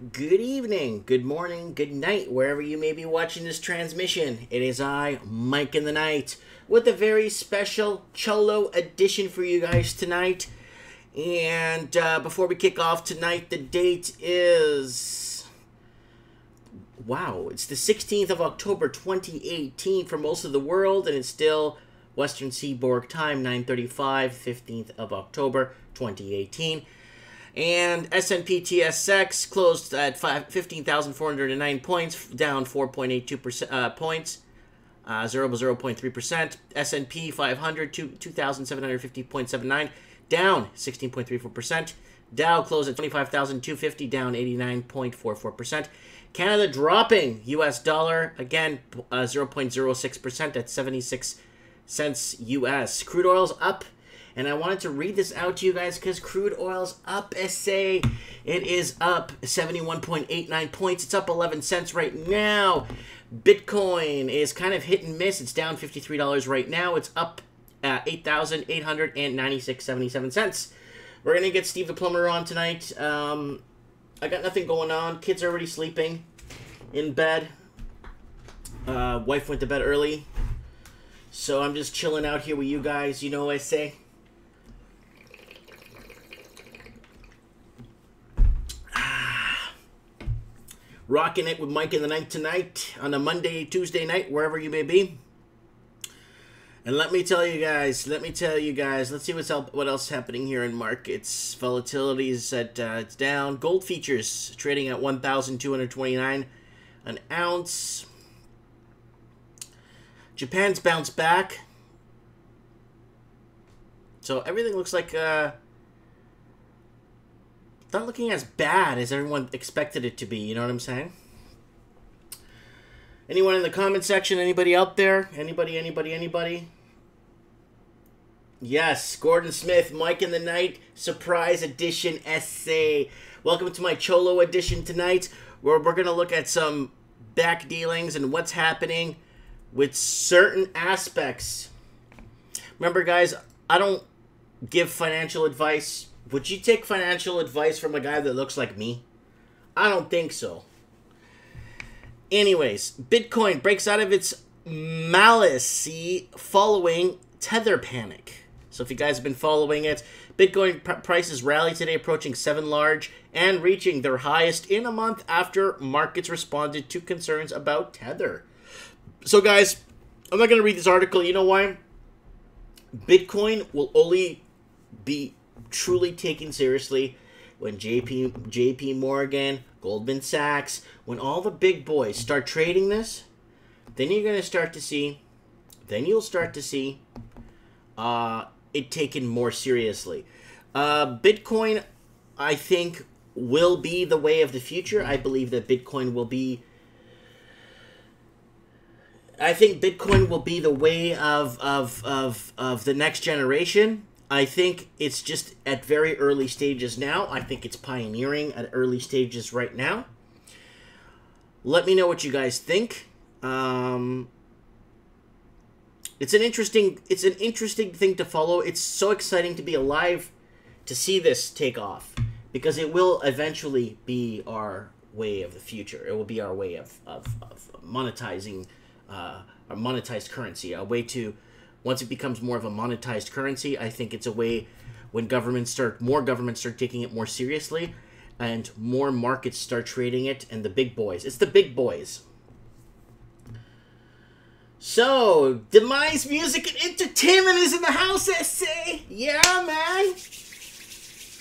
Good evening, good morning, good night, wherever you may be watching this transmission. It is I, Mike in the Night, with a very special Cholo edition for you guys tonight. And before we kick off tonight, the date is... Wow, it's the 16th of October 2018 for most of the world, and it's still Western Seaboard time, 9:35, 15th of October 2018. And S&P TSX closed at 15,409 points, down 4.82% points, 0.3%. S&P 500, 2,750.79, down 16.34%. Dow closed at 25,250, down 89.44%. Canada dropping. US dollar, again, 0.06% at 76 cents US. Crude oil's up. And I wanted to read this out to you guys because crude oil's up, SA. It is up 71.89 points. It's up 11 cents right now. Bitcoin is kind of hit and miss. It's down $53 right now. It's up 8,896.77 cents. We're going to get Steve the Plumber on tonight. I got nothing going on. Kids are already sleeping in bed. Wife went to bed early. So I'm just chilling out here with you guys. You know what I say? Rocking it with Mike in the Night tonight on a Monday, Tuesday night, wherever you may be. And let me tell you guys, let's see what else is happening here in markets. Volatility is at, it's down. Gold futures trading at 1,229 an ounce. Japan's bounced back. So everything looks like, not looking as bad as everyone expected it to be, you know what I'm saying? Anyone in the comment section? Anybody out there? Anybody? Yes, Gordon Smith, Mike in the Night, Surprise Edition SA. Welcome to my Cholo edition tonight, where we're going to look at some back dealings and what's happening with certain aspects. Remember, guys, I don't give financial advice. Would you take financial advice from a guy that looks like me? I don't think so. Anyways, Bitcoin breaks out of its malice following tether panic. So if you guys have been following it, Bitcoin prices rallied today, approaching 7 large and reaching their highest in a month after markets responded to concerns about tether. So guys, I'm not going to read this article. You know why? Bitcoin will only be truly taken seriously when JP Morgan, Goldman Sachs, when all the big boys start trading this, then you're going to start to see, it taken more seriously. Bitcoin, I think, will be the way of the future. I believe that Bitcoin will be, the way of the next generation. I think it's just at very early stages now. I think it's pioneering at early stages right now. Let me know what you guys think. It's an interesting thing to follow. It's so exciting to be alive to see this take off, because it will eventually be our way of the future. It will be our way of monetizing a monetized currency, a way to... Once it becomes more of a monetized currency, I think it's a way when more governments start taking it more seriously, and more markets start trading it, and the big boys. It's the big boys. So, Demise Music and Entertainment is in the house, SA. Yeah, man.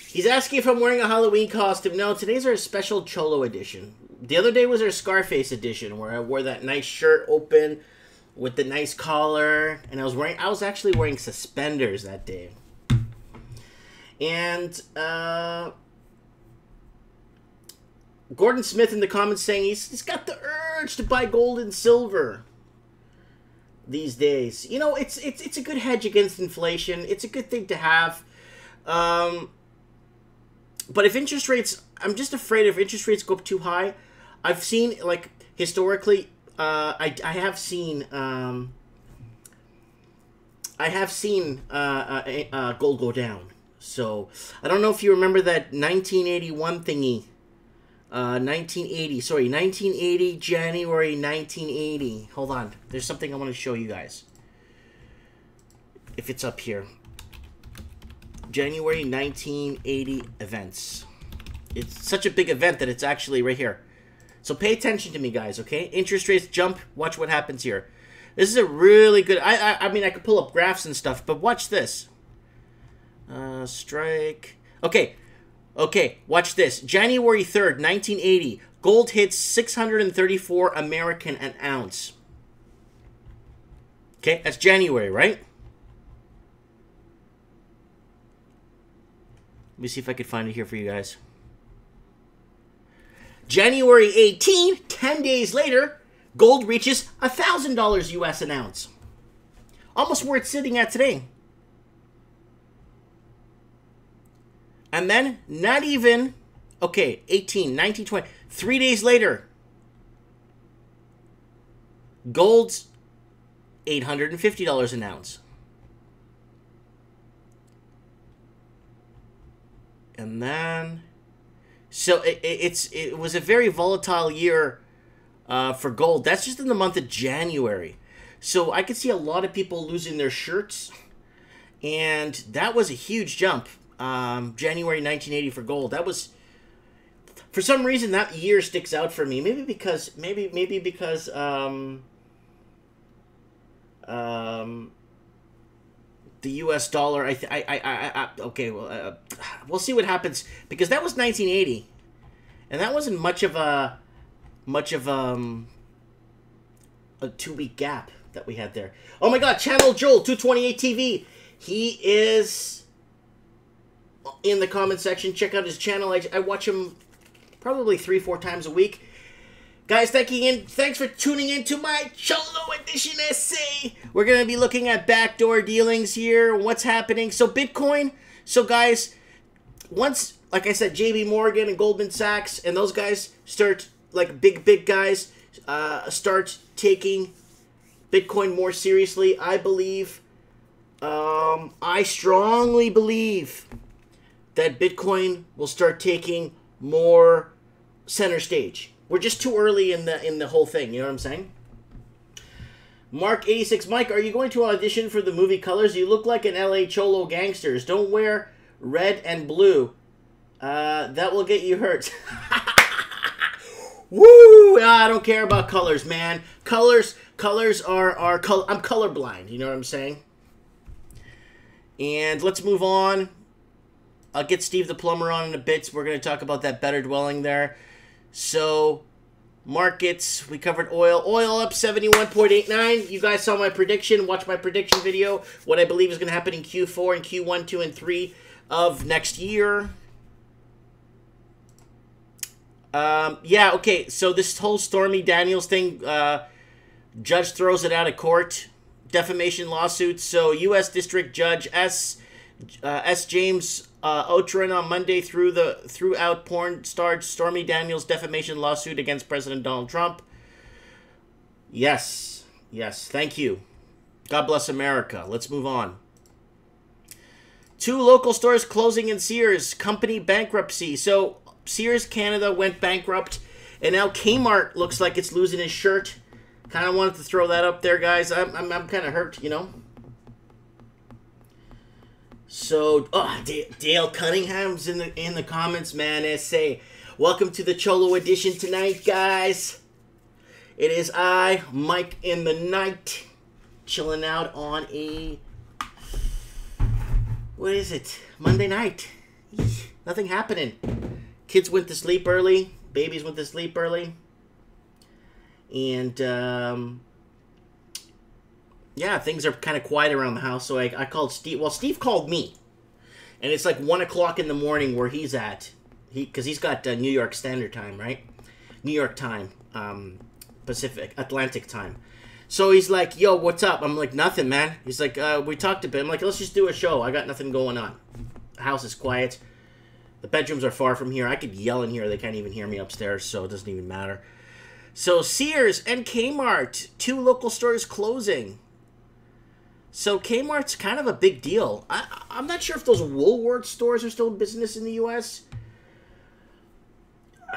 He's asking if I'm wearing a Halloween costume. No, today's our special Cholo edition. The other day was our Scarface edition, where I wore that nice shirt open with the nice collar, and I was actually wearing suspenders that day. And Gordon Smith in the comments saying he's got the urge to buy gold and silver these days. You know, it's a good hedge against inflation. It's a good thing to have. But if interest rates, I'm just afraid if interest rates go up too high. I've seen, like, historically, I have seen gold go down. So I don't know if you remember that 1981 thingy 1980. Sorry, 1980, January 1980. Hold on. There's something I want to show you guys. If it's up here. January 1980 events. It's such a big event that it's actually right here. So pay attention to me, guys, okay? Interest rates jump. Watch what happens here. This is a really good... I mean, I could pull up graphs and stuff, but watch this. Strike... Okay. Okay, watch this. January 3rd, 1980. Gold hits 634 American an ounce. Okay, that's January, right? Let me see if I can find it here for you guys. January 18, 10 days later, gold reaches $1,000 US an ounce. Almost where it's sitting at today. And then, not even, okay, 18, 19, 20, 3 days later, gold's $850 an ounce. And then, so it was a very volatile year for gold. That's just in the month of January. So I could see a lot of people losing their shirts. And that was a huge jump. January 1980 for gold. That was, for some reason, that year sticks out for me. Maybe because the U.S. dollar. Okay. Well, we'll see what happens, because that was 1980, and that wasn't much of a 2-week gap that we had there. Oh my God, Channel Joel 228 TV. He is in the comment section. Check out his channel. I watch him probably 3-4 times a week. Guys, thanks for tuning in to my Cholo Edition essay. We're going to be looking at backdoor dealings here, what's happening. So Bitcoin, so guys, once, like I said, JB Morgan and Goldman Sachs and those guys start, like big guys, start taking Bitcoin more seriously, I believe, I strongly believe that Bitcoin will start taking more center stage. We're just too early in the whole thing, you know what I'm saying? Mark86, Mike, are you going to audition for the movie Colors? You look like an LA Cholo gangsters. Don't wear red and blue. That will get you hurt. Woo! I don't care about colors, man. Colors are I'm colorblind, you know what I'm saying? And let's move on. I'll get Steve the Plumber on in a bit. We're going to talk about that better dwelling there. So, markets, we covered oil. Oil up 71.89. You guys saw my prediction. Watch my prediction video. What I believe is going to happen in Q4 and Q1, 2, and 3 of next year. Yeah, okay. So, this whole Stormy Daniels thing, judge throws it out of court. Defamation lawsuits. So, U.S. District Judge S. James Otrin on Monday threw out porn star Stormy Daniels' defamation lawsuit against President Donald Trump. Yes, thank you. God bless America. Let's move on. 2 local stores closing in Sears. Company bankruptcy. So Sears Canada went bankrupt, and now Kmart looks like it's losing his shirt. Kind of wanted to throw that up there, guys. I'm kind of hurt, you know. So, Dale Cunningham's in the comments, man. Say, welcome to the Cholo Edition tonight, guys. It is I, Mike in the night, chilling out on a, what is it? Monday night. Nothing happening. Kids went to sleep early. Babies went to sleep early. And, yeah, things are kind of quiet around the house, so I called Steve. Well, Steve called me, and it's like 1 o'clock in the morning where he's at. Because he's got New York Standard Time, right? New York time, Pacific, Atlantic time. So he's like, yo, what's up? I'm like, nothing, man. He's like, we talked a bit. I'm like, let's just do a show. I got nothing going on. The house is quiet. The bedrooms are far from here. I could yell in here. They can't even hear me upstairs, so it doesn't even matter. So Sears and Kmart, 2 local stores closing. So Kmart's kind of a big deal. I'm not sure if those Woolworth stores are still in business in the U.S.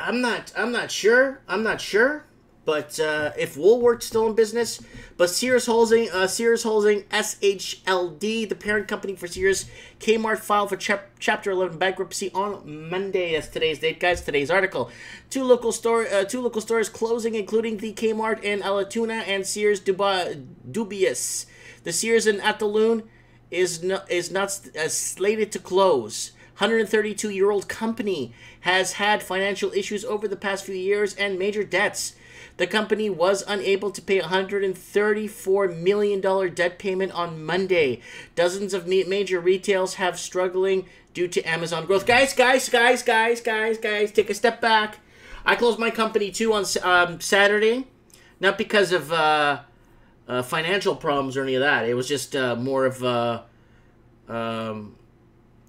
I'm not sure. But if Woolworth's still in business, but Sears Holding, SHLD, the parent company for Sears, Kmart filed for Chapter 11 bankruptcy on Monday. That's today's date, guys. Today's article. Two local stores closing, including the Kmart in Alatoona and Sears Dubious. The Sears in Ataloon is not slated to close. 132-year-old company has had financial issues over the past few years and major debts. The company was unable to pay a $134 million debt payment on Monday. Dozens of major retailers have struggling due to Amazon growth. Guys, take a step back. I closed my company too on Saturday, not because of financial problems or any of that. It was just more of a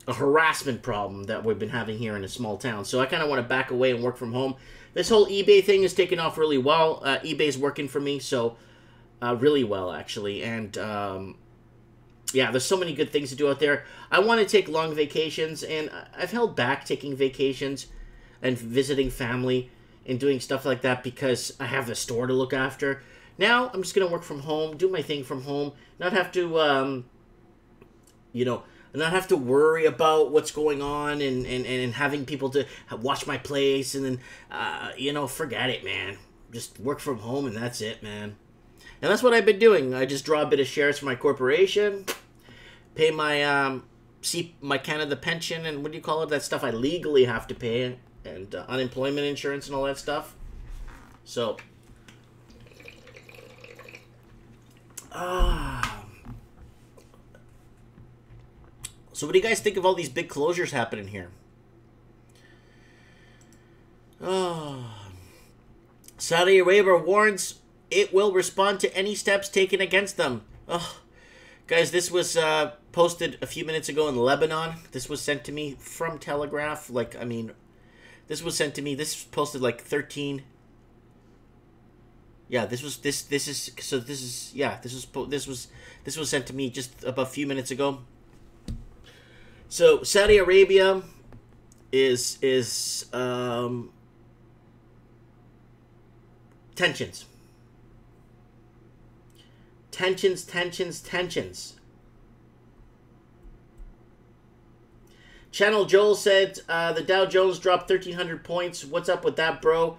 harassment problem that we've been having here in a small town. So I kind of want to back away and work from home. This whole eBay thing is taking off really well. eBay's working for me, so really well, actually. And, yeah, there's so many good things to do out there. I want to take long vacations, and I've held back taking vacations and visiting family and doing stuff like that because I have a store to look after. Now, I'm just going to work from home, do my thing from home, not have to, you know, not have to worry about what's going on and having people to watch my place and then, you know, forget it, man. Just work from home and that's it, man. And that's what I've been doing. I just draw a bit of shares for my corporation, pay my, my Canada pension and what do you call it? That stuff I legally have to pay and unemployment insurance and all that stuff. So, so what do you guys think of all these big closures happening here? Saudi Arabia warns it will respond to any steps taken against them. Guys, this was posted a few minutes ago in Lebanon. This was sent to me from Telegraph. Like, I mean, this was sent to me. This was posted like 13. Yeah, this was sent to me just about a few minutes ago. So Saudi Arabia is tensions. Channel Joel said the Dow Jones dropped 1,300 points. What's up with that, bro?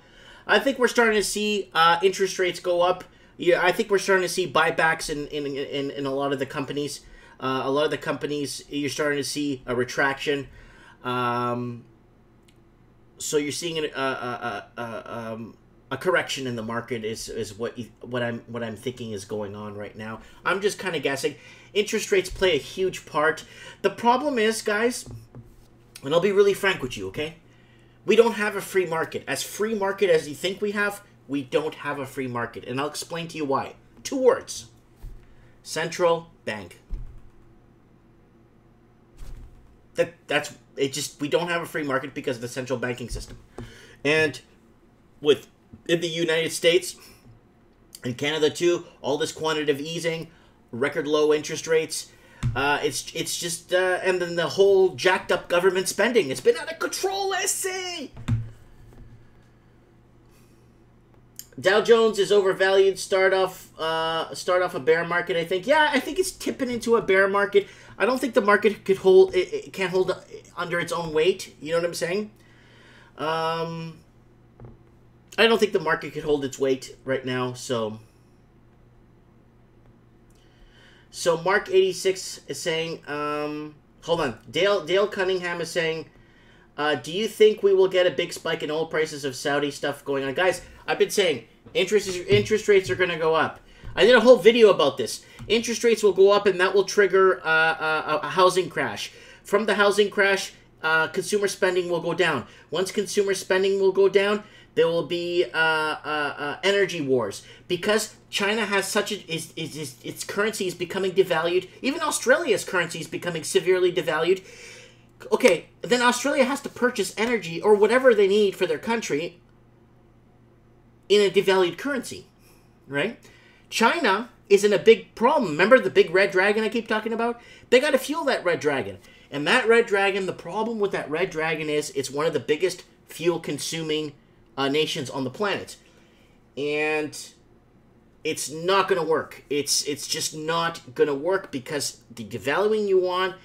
I think we're starting to see interest rates go up. Yeah, I think we're starting to see buybacks in a lot of the companies. A lot of the companies, you're starting to see a retraction. So you're seeing a correction in the market is what I'm thinking is going on right now. I'm just kind of guessing. Interest rates play a huge part. The problem is, guys, and I'll be really frank with you, okay? We don't have a free market. As free market as you think we have, we don't have a free market. And I'll explain to you why. 2 words. Central bank. That's it. Just we don't have a free market because of the central banking system, and in the United States and Canada too, all this quantitative easing, record low interest rates. It's just and then the whole jacked up government spending. It's been out of control. Let's see. Dow Jones is overvalued. Start off a bear market. I think. Yeah, I think it's tipping into a bear market. I don't think the market could hold. It can't hold under its own weight. You know what I'm saying? I don't think the market could hold its weight right now. So Mark 86 is saying. Hold on. Dale Cunningham is saying. Do you think we will get a big spike in oil prices of Saudi stuff going on, guys? I've been saying interest rates are going to go up. I did a whole video about this. Interest rates will go up, and that will trigger a housing crash. From the housing crash, consumer spending will go down. Once consumer spending will go down, there will be energy wars because China has such a its currency is becoming devalued. Even Australia's currency is becoming severely devalued. Okay, then Australia has to purchase energy or whatever they need for their country in a devalued currency, right? China is in a big problem. Remember the big red dragon I keep talking about? They got to fuel that red dragon. And that red dragon, the problem with that red dragon is it's one of the biggest fuel-consuming nations on the planet. And it's not going to work. It's just not going to work because the devaluing yuan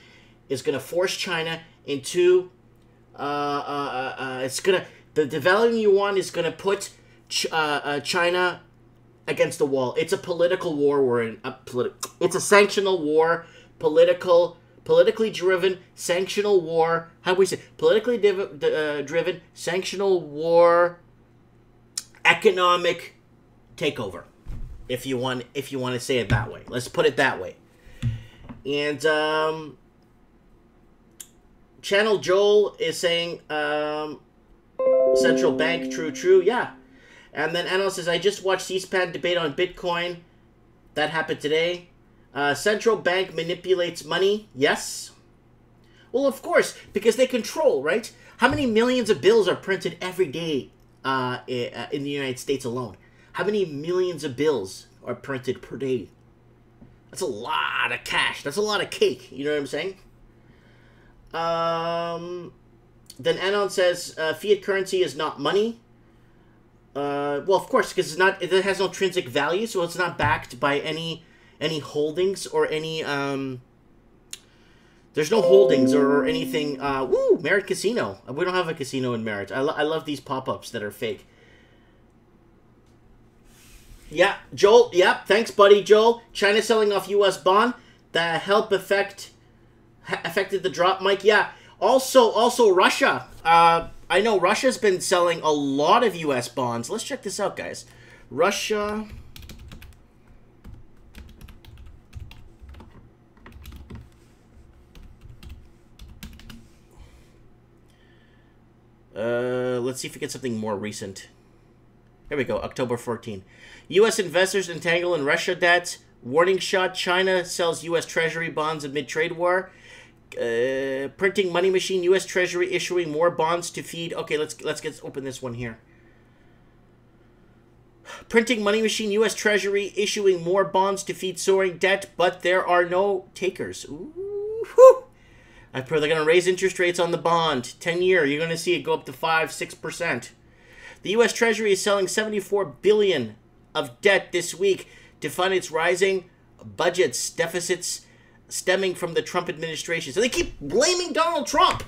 is going to force China into the devaluing yuan is going to put China against the wall. It's a political war we're in. It's a sanctional war, politically driven sanctional war. How do we say politically driven sanctional war, economic takeover, if you want to say it that way. Let's put it that way. And Channel Joel is saying central bank, true, yeah. And then Anil says, I just watched C-SPAN debate on Bitcoin. That happened today. Central bank manipulates money. Yes. Well, of course, because they control, right? How many millions of bills are printed every day in the United States alone? How many millions of bills are printed per day? That's a lot of cash. That's a lot of cake. You know what I'm saying? Then Anon says, fiat currency is not money. Well, of course, because it has no intrinsic value, so it's not backed by any holdings or any there's no holdings or anything. Woo, Merritt Casino. We don't have a casino in Merritt. I love these pop-ups that are fake. Yeah, Joel. Yeah, thanks, buddy, Joel. China selling off U.S. bond. That help affected the drop, Mike. Yeah. Also Russia. I know Russia's been selling a lot of U.S. bonds. Let's check this out, guys. Russia. Let's see if we get something more recent. Here we go, October 14. U.S. investors entangled in Russia debt. Warning shot, China sells U.S. Treasury bonds amid trade war. Printing money machine, U.S. Treasury issuing more bonds to feed. Okay, let's open this one here. Printing money machine, U.S. Treasury issuing more bonds to feed soaring debt, but there are no takers. Ooh, I've heard they're going to raise interest rates on the bond. 10-year, you're going to see it go up to 5-6%. The U.S. Treasury is selling $74 billion of debt this week to fund its rising budgets, deficits stemming from the Trump administration. So they keep blaming Donald Trump.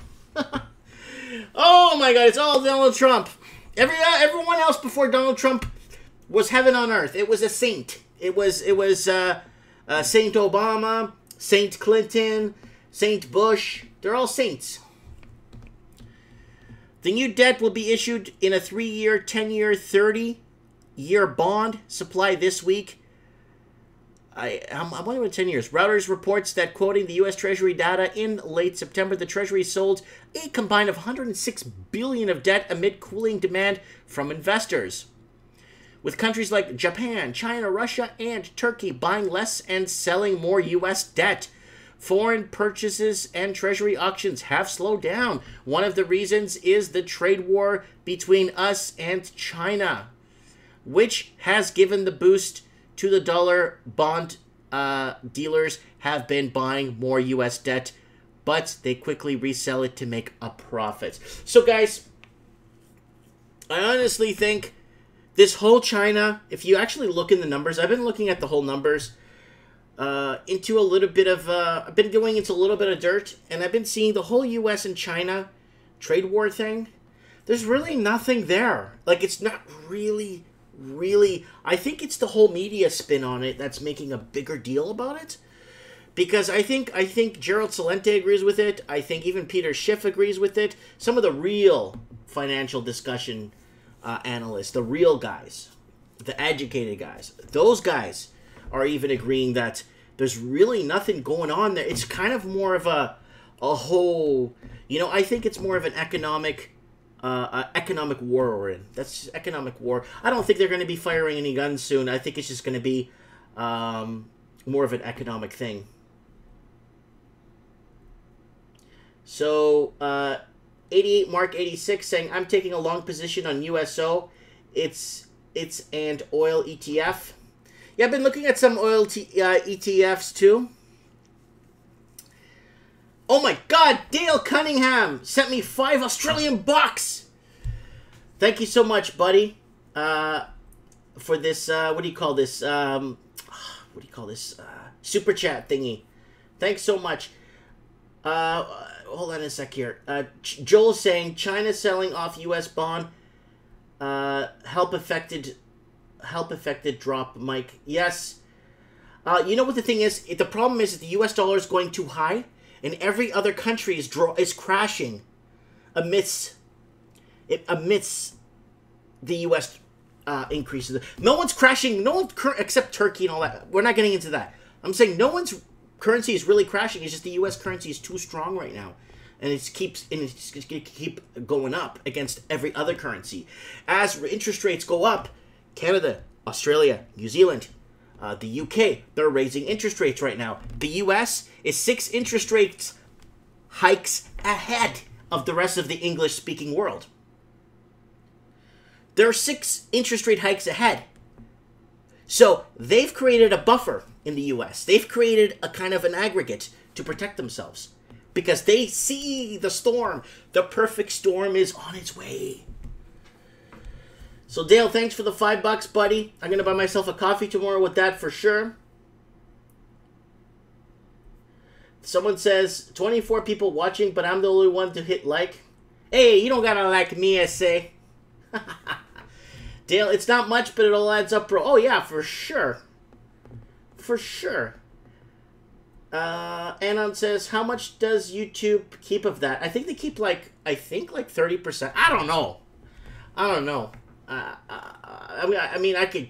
Oh my God, it's all Donald Trump. Everyone else before Donald Trump was heaven on earth. It was a saint. It was Saint Obama, Saint Clinton, Saint Bush. They're all saints. The new debt will be issued in a 3-year, 10-year, 30-year bond supply this week. I'm wondering what 10 years. Reuters reports that, quoting the U.S. Treasury data in late September, the Treasury sold a combined of $106 billion of debt amid cooling demand from investors. With countries like Japan, China, Russia, and Turkey buying less and selling more U.S. debt, foreign purchases and Treasury auctions have slowed down. One of the reasons is the trade war between us and China, which has given the boost to the dollar. Bond dealers have been buying more U.S. debt, but they quickly resell it to make a profit. So, guys, I honestly think this whole China, if you actually look in the numbers, I've been looking at the whole numbers, into a little bit of, I've been going into a little bit of dirt, and I've been seeing the whole U.S. and China trade war thing. There's really nothing there. Like, it's not really, I think it's the whole media spin on it that's making a bigger deal about it. Because I think Gerald Celente agrees with it. I think even Peter Schiff agrees with it. Some of the real financial discussion analysts, the real guys, the educated guys, those guys are even agreeing that there's really nothing going on there. It's kind of more of a whole, I think it's more of an economic war we're in. That's just economic war. I don't think they're going to be firing any guns soon. I think it's just going to be more of an economic thing. So, 88 Mark 86 saying, I'm taking a long position on USO. It's an oil ETF. Yeah, I've been looking at some oil ETFs too. Oh my God, Dale Cunningham sent me $5 Australian bucks. Thank you so much, buddy, for this, what do you call this? Super chat thingy. Thanks so much. Hold on a sec here. Joel saying China selling off U.S. bond help affected drop, Mike. Yes. You know what the thing is? The problem is that the U.S. dollar is going too high, and every other country is crashing amidst the U.S. Increases. No one's crashing. No one except Turkey and all that. We're not getting into that. I'm saying no one's currency is really crashing. It's just the U.S. currency is too strong right now, and it's going to keep going up against every other currency. As interest rates go up, Canada, Australia, New Zealand, the UK, they're raising interest rates right now. The U.S. is 6 interest rates hikes ahead of the rest of the English-speaking world. There are 6 interest rate hikes ahead. So they've created a buffer in the U.S. They've created a kind of an aggregate to protect themselves because they see the storm. The perfect storm is on its way. So Dale, thanks for the $5, buddy. I'm going to buy myself a coffee tomorrow with that for sure. Someone says, 24 people watching, but I'm the only one to hit like. Hey, you don't got to like me, I say. Dale, it's not much, but it all adds up, bro. Oh, yeah, for sure. For sure. Anon says, how much does YouTube keep of that? I think they keep, like 30%. I don't know. I mean, I could...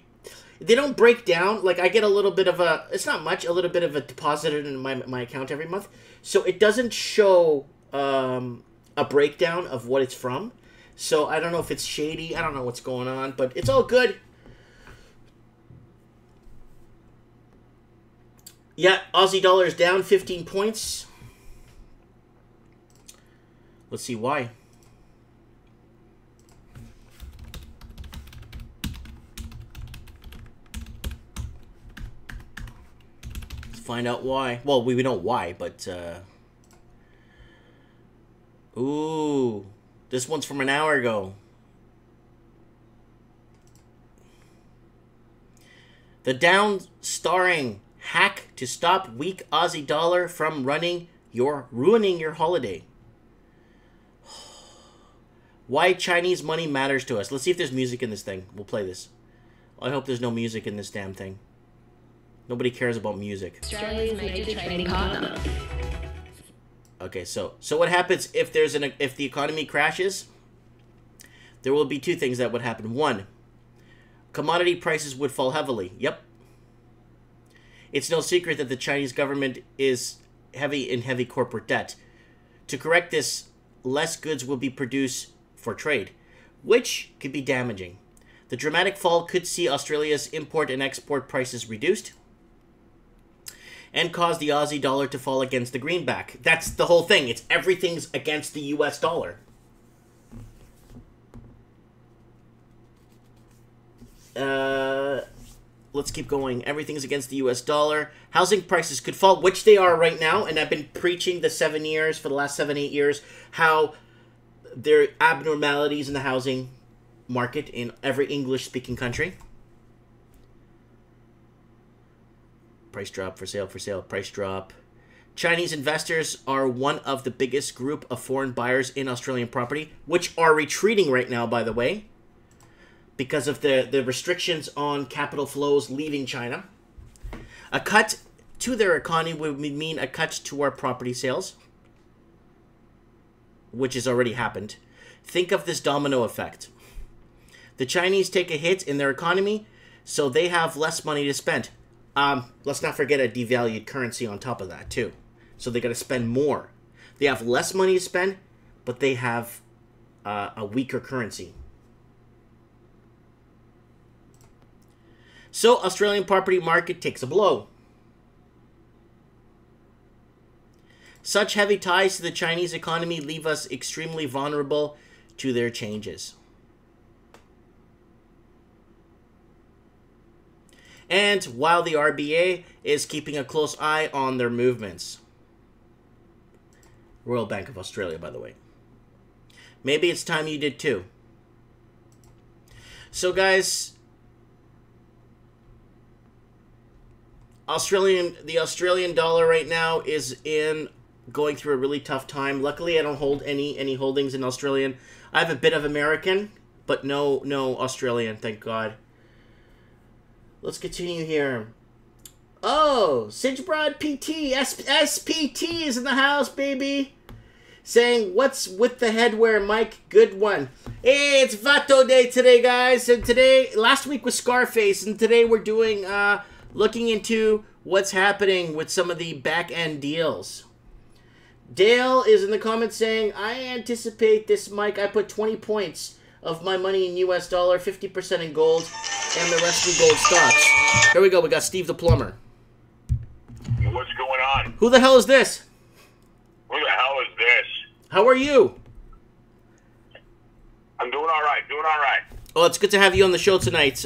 They don't break down. Like, I get a little bit of a... It's not much. A little bit of a deposited in my account every month. So it doesn't show a breakdown of what it's from. So I don't know if it's shady. I don't know what's going on. But it's all good. Yeah, Aussie dollar is down 15 points. Let's see why. Find out why. Well, we know why, but ooh, this one's from an hour ago. The down starring hack to stop weak Aussie dollar from ruining your holiday. Why Chinese money matters to us. Let's see if there's music in this thing. We'll play this. I hope there's no music in this damn thing. Nobody cares about music. Australia's major trading partner. Okay, so what happens if if the economy crashes? There will be 2 things that would happen. 1, commodity prices would fall heavily. Yep. It's no secret that the Chinese government is heavy corporate debt. To correct this, less goods will be produced for trade, which could be damaging. The dramatic fall could see Australia's import and export prices reduced and cause the Aussie dollar to fall against the greenback. That's the whole thing. It's everything's against the US dollar. Let's keep going. Everything's against the US dollar. Housing prices could fall, which they are right now, and I've been preaching for the last 7-8 years, how there are abnormalities in the housing market in every English-speaking country. Price drop, for sale, price drop. Chinese investors are one of the biggest group of foreign buyers in Australian property, which are retreating right now, by the way, because of the restrictions on capital flows leaving China. A cut to their economy would mean a cut to our property sales, which has already happened. Think of this domino effect. The Chinese take a hit in their economy, so they have less money to spend. Let's not forget a devalued currency on top of that, too. So they got to spend more. They have less money to spend, but they have a weaker currency. So Australian property market takes a blow. Such heavy ties to the Chinese economy leave us extremely vulnerable to their changes. And while the RBA is keeping a close eye on their movements. Royal Bank of Australia, by the way. Maybe it's time you did too. So, guys, the Australian dollar right now is going through a really tough time. Luckily, I don't hold any holdings in Australian. I have a bit of American, but no Australian, thank God. Let's continue here. Oh, Sidgebrod PT, SPT is in the house, baby. Saying, what's with the headwear, Mike? Good one. Hey, it's Vato Day today, guys. And last week was Scarface, and today we're doing, looking into what's happening with some of the back-end deals. Dale is in the comments saying, I anticipate this, Mike. I put 20 points of my money in US dollar, 50% in gold, and the rest in gold stocks. Here we go. We got Steve the Plumber. What's going on? Who the hell is this? Who the hell is this? How are you? I'm doing all right. Doing all right. Oh, it's good to have you on the show tonight.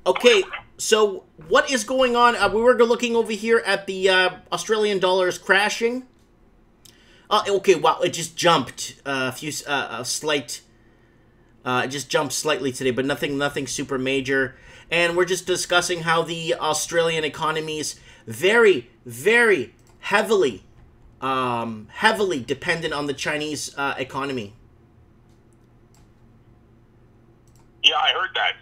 Okay, so what is going on? We were looking over here at the Australian dollars crashing. Okay, wow, it just jumped it just jumped slightly today, but nothing super major. And we're just discussing how the Australian economy is very, very heavily dependent on the Chinese economy. Yeah, I heard that.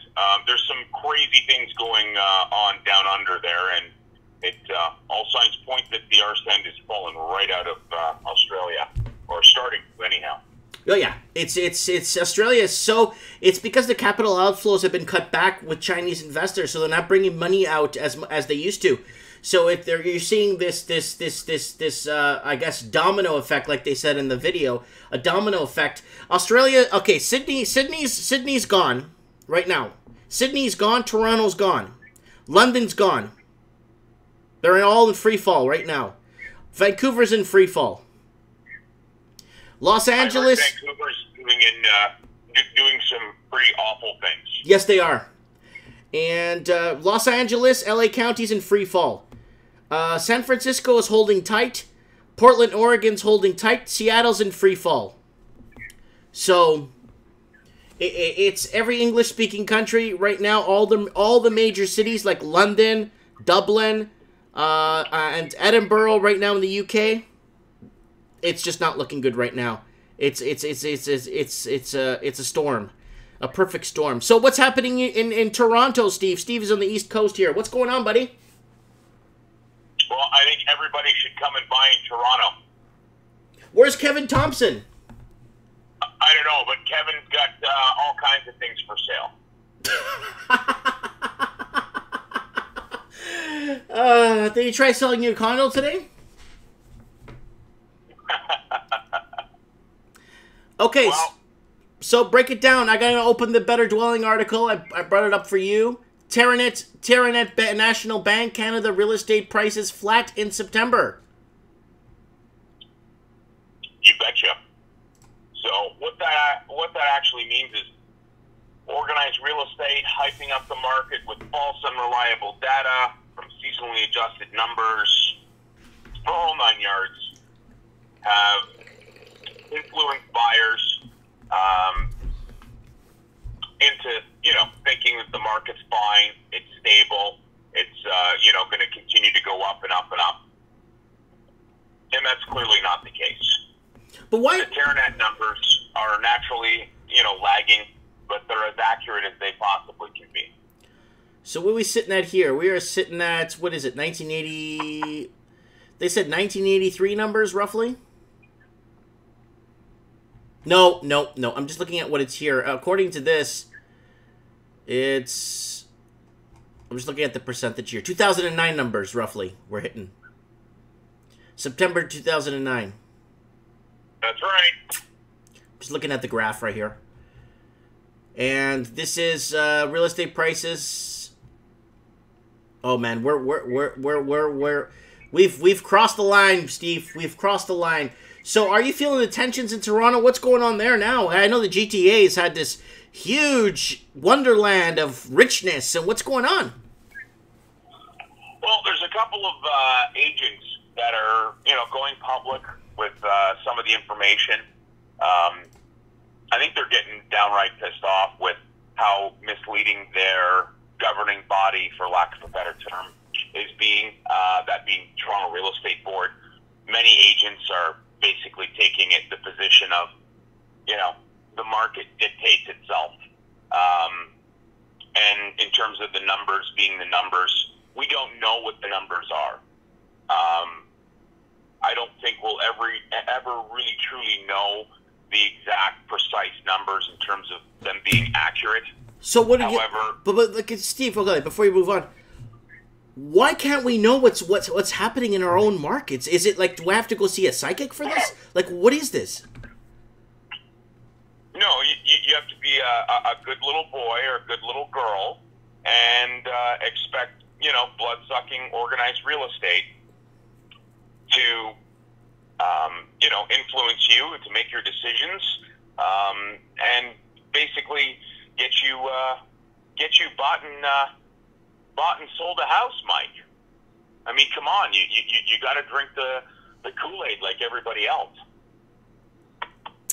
There's some crazy things going on down under there, and all signs point that the arse end is falling right out of Australia, or starting to anyhow. Oh yeah, it's Australia. So it's because the capital outflows have been cut back with Chinese investors, so they're not bringing money out as they used to. So if you're seeing this I guess domino effect, like they said in the video, a domino effect. Australia, okay, Sydney's gone right now. Sydney's gone. Toronto's gone. London's gone. They're all in free fall right now. Vancouver's in free fall. Los Angeles. Vancouver's doing some pretty awful things. Yes, they are. And Los Angeles, LA County's in free fall. San Francisco is holding tight. Portland, Oregon's holding tight. Seattle's in free fall. So it's every English-speaking country right now. All the major cities like London, Dublin, and Edinburgh right now in the UK. It's just not looking good right now. It's a storm, a perfect storm. So what's happening in Toronto, Steve? Steve is on the East Coast here. What's going on, buddy? Well, I think everybody should come and buy in Toronto. Where's Kevin Thompson? I don't know, but Kevin's got all kinds of things for sale. Did you try selling your condo today? Okay, well, so break it down. I gotta open the Better Dwelling article. I brought it up for you. Terranet National Bank Canada real estate prices flat in September. You betcha. So what that actually means is organized real estate hyping up the market with false unreliable data from seasonally adjusted numbers, the whole 9 yards, have influenced buyers into thinking that the market's fine, it's stable, it's going to continue to go up and up and up, and that's clearly not the case. But why? The Terranet numbers are naturally lagging, but they're as accurate as they possibly can be. So what are we sitting at here? We are sitting at, what is it, 1980? They said 1983 numbers, roughly? No. I'm just looking at what it's here. According to this, I'm just looking at the percentage here. 2009 numbers, roughly, we're hitting. September 2009. That's right. Just looking at the graph right here. And this is real estate prices. Oh man, we've crossed the line, Steve. We've crossed the line. So are you feeling the tensions in Toronto? What's going on there now? I know the GTA's had this huge wonderland of richness, and what's going on? Well, there's a couple of agents that are, going public with some of the information. I think they're getting downright pissed off with how misleading their governing body, for lack of a better term, is being, that being Toronto Real Estate Board. Many agents are basically taking it the position of, you know, the market dictates itself. And in terms of the numbers being the numbers, we don't know what the numbers are. I don't think we'll ever really truly know the exact precise numbers in terms of them being accurate. So what? However, but like Steve, okay, before you move on, why can't we know what's happening in our own markets? Is it like, do I have to go see a psychic for this? Like, what is this? No, you have to be a good little boy or a good little girl and expect, you know, blood-sucking organized real estate to, you know, influence you, to make your decisions, and basically get you bought and sold a house, Mike. I mean, come on, you got to drink the Kool-Aid like everybody else.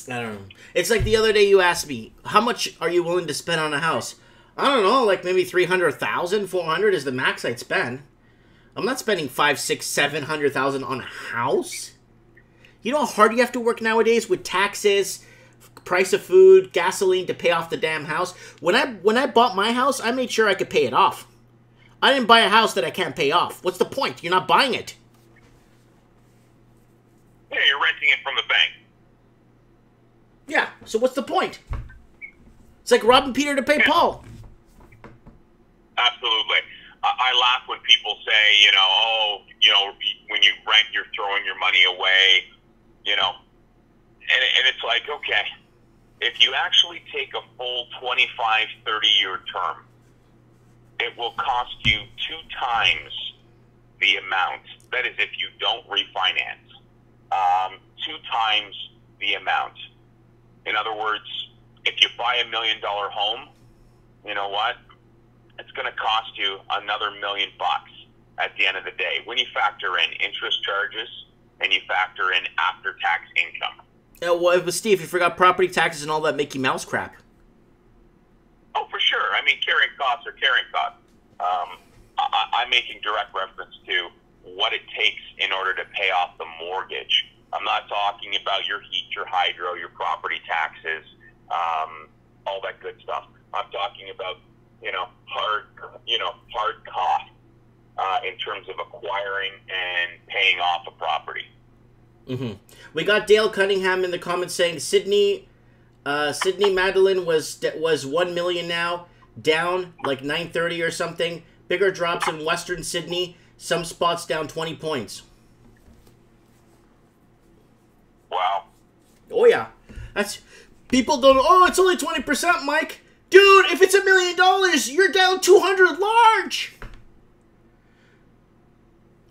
I don't know. It's like the other day you asked me, how much are you willing to spend on a house? I don't know, like maybe 300,000, 400 is the max I'd spend. I'm not spending 5, 6, 700,000 on a house. You know how hard you have to work nowadays with taxes, price of food, gasoline to pay off the damn house. When I bought my house, I made sure I could pay it off. I didn't buy a house that I can't pay off. What's the point? You're not buying it. Yeah, you're renting it from the bank. Yeah, so what's the point? It's like robbing Peter to pay Paul. Absolutely. I laugh when people say, you know, oh, you know, when you rent, you're throwing your money away, you know. And it's like, okay, if you actually take a full 25, 30-year term, it will cost you 2 times the amount. That is if you don't refinance. 2 times the amount. In other words, if you buy $1 million home, you know what? It's going to cost you another $1 million at the end of the day. When you factor in interest charges and you factor in after-tax income. Well, but Steve, you forgot property taxes and all that Mickey Mouse crap. Oh, for sure. I mean, carrying costs are carrying costs. I'm making direct reference to what it takes in order to pay off the mortgage. I'm not talking about your heat, your hydro, your property taxes, all that good stuff. I'm talking about, hard costs in terms of acquiring and paying off a property. Mm-hmm. We got Dale Cunningham in the comments saying Sydney Madeline was 1 million now, down like 930 or something. Bigger drops in Western Sydney. Some spots down 20 points. Wow. Oh yeah, that's people don't. Oh, it's only 20%, Mike. Dude, if it's $1 million, you're down 200 large.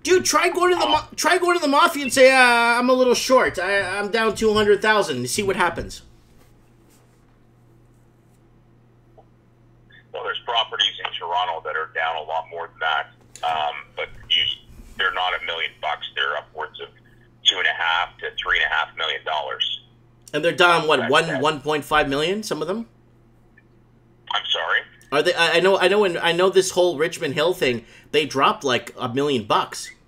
Dude, try going to the mafia and say I'm a little short. I'm down 200,000. See what happens. Well, there's properties in Toronto that are down a lot more than that, but they're not $1 million. They're upwards of $2.5 to $3.5 million. And they're down what, 1.5 million? Some of them. I'm sorry. Are they? I know this whole Richmond Hill thing. They dropped like $1 million. Richmond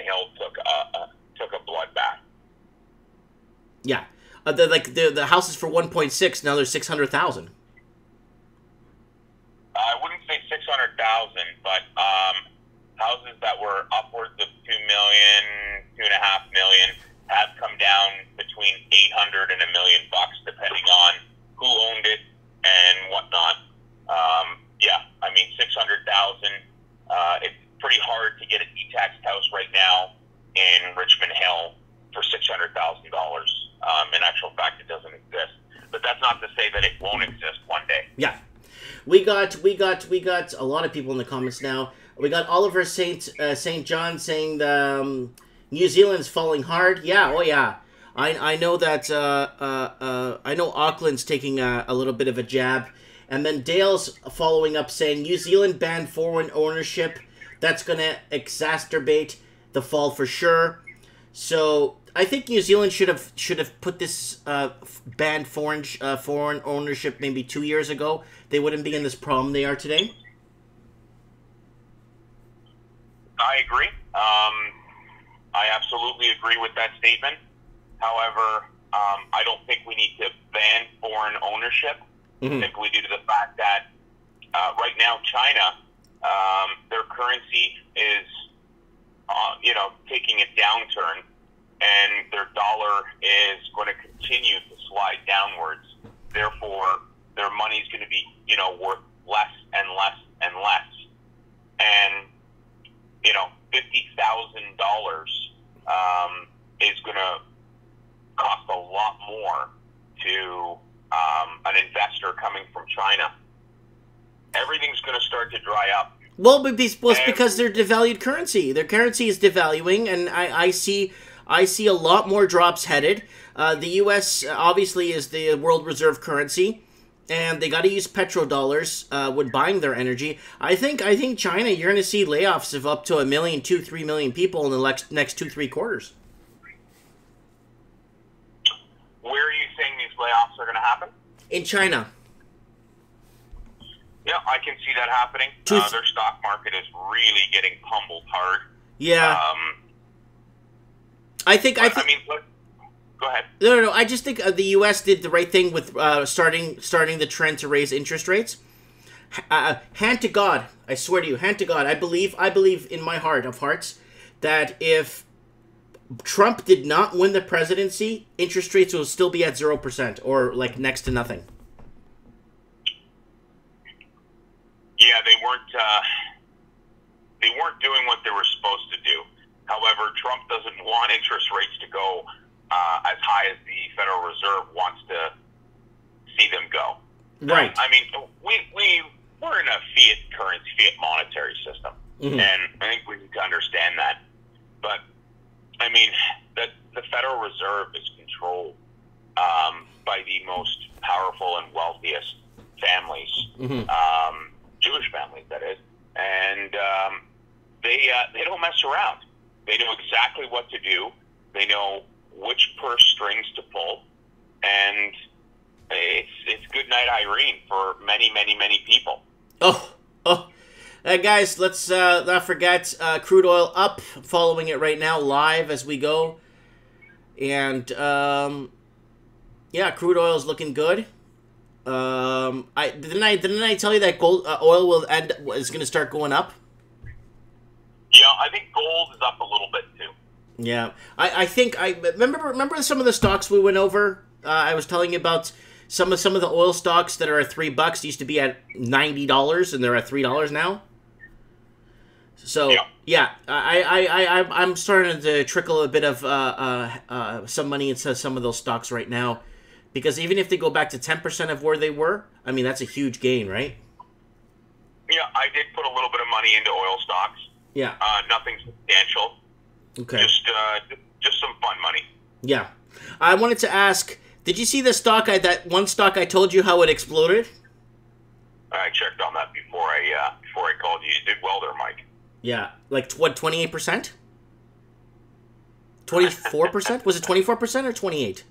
Hill took a bloodbath. Yeah, the houses for 1.6 now they're 600,000. I wouldn't say 600,000, but houses that were upwards of 2 million, $2.5 million have come down between 800 and $1 million, depending on who owned it and whatnot. Yeah, I mean 600,000. It's pretty hard to get a detached house right now in Richmond Hill for $600,000. In actual fact, it doesn't exist. But that's not to say that it won't exist one day. Yeah, we got a lot of people in the comments now. We got Oliver St. John saying the New Zealand's falling hard. Yeah, oh yeah. I know that. I know Auckland's taking a little bit of a jab, and then Dale's following up saying New Zealand banned foreign ownership. That's gonna exacerbate the fall for sure. So I think New Zealand should have put this banned foreign ownership maybe 2 years ago. They wouldn't be in this problem they are today. I agree. I absolutely agree with that statement. However, I don't think we need to ban foreign ownership simply due to the fact that right now China, their currency is, taking a downturn, and their dollar is going to continue to slide downwards. Therefore, their money is going to be, worth less and less and less. And, $50,000 is going to cost a lot more to an investor coming from China. Everything's going to start to dry up. Well, it's because they're devalued currency. Their currency is devaluing, and I see a lot more drops headed. The U.S. obviously is the world reserve currency, and they got to use petrodollars when buying their energy. I think China, you're going to see layoffs of up to 1 million, 2-3 million people in the next 2-3 quarters. Where are you saying these layoffs are going to happen? In China. Yeah, I can see that happening. Their stock market is really getting pummeled hard. Yeah. I mean, look, go ahead. No. I just think the U.S. did the right thing with starting the trend to raise interest rates. Hand to God, I swear to you, hand to God, I believe in my heart of hearts that if Trump did not win the presidency, interest rates will still be at 0% or like next to nothing. Yeah, they weren't doing what they were supposed to do. However, Trump doesn't want interest rates to go as high as the Federal Reserve wants to see them go. Right. I mean, we're in a fiat monetary system, and I think we need to understand that. But I mean, the Federal Reserve is controlled by the most powerful and wealthiest families, Jewish families, that is, and they don't mess around. They know exactly what to do. They know which purse strings to pull, and it's good night Irene for many, many, many people. Guys, let's not forget crude oil up, following it right now live as we go, and yeah, crude oil is looking good. Didn't I tell you that oil is going to start going up? Yeah, I think gold is up a little bit too. Yeah, I think I remember some of the stocks we went over. I was telling you about some of the oil stocks that are at $3 used to be at $90 and they're at $3 now. So yeah, I'm starting to trickle a bit of some money into some of those stocks right now, because even if they go back to 10% of where they were, I mean that's a huge gain, right? Yeah, I did put a little bit of money into oil stocks. Yeah. Nothing substantial. Okay. Just some fun money. Yeah. I wanted to ask, did you see the stock that one stock I told you how it exploded? I checked on that before I called you. You did well there, Mike. Yeah. Like what, 28%? 24%? Was it 24% or 28? It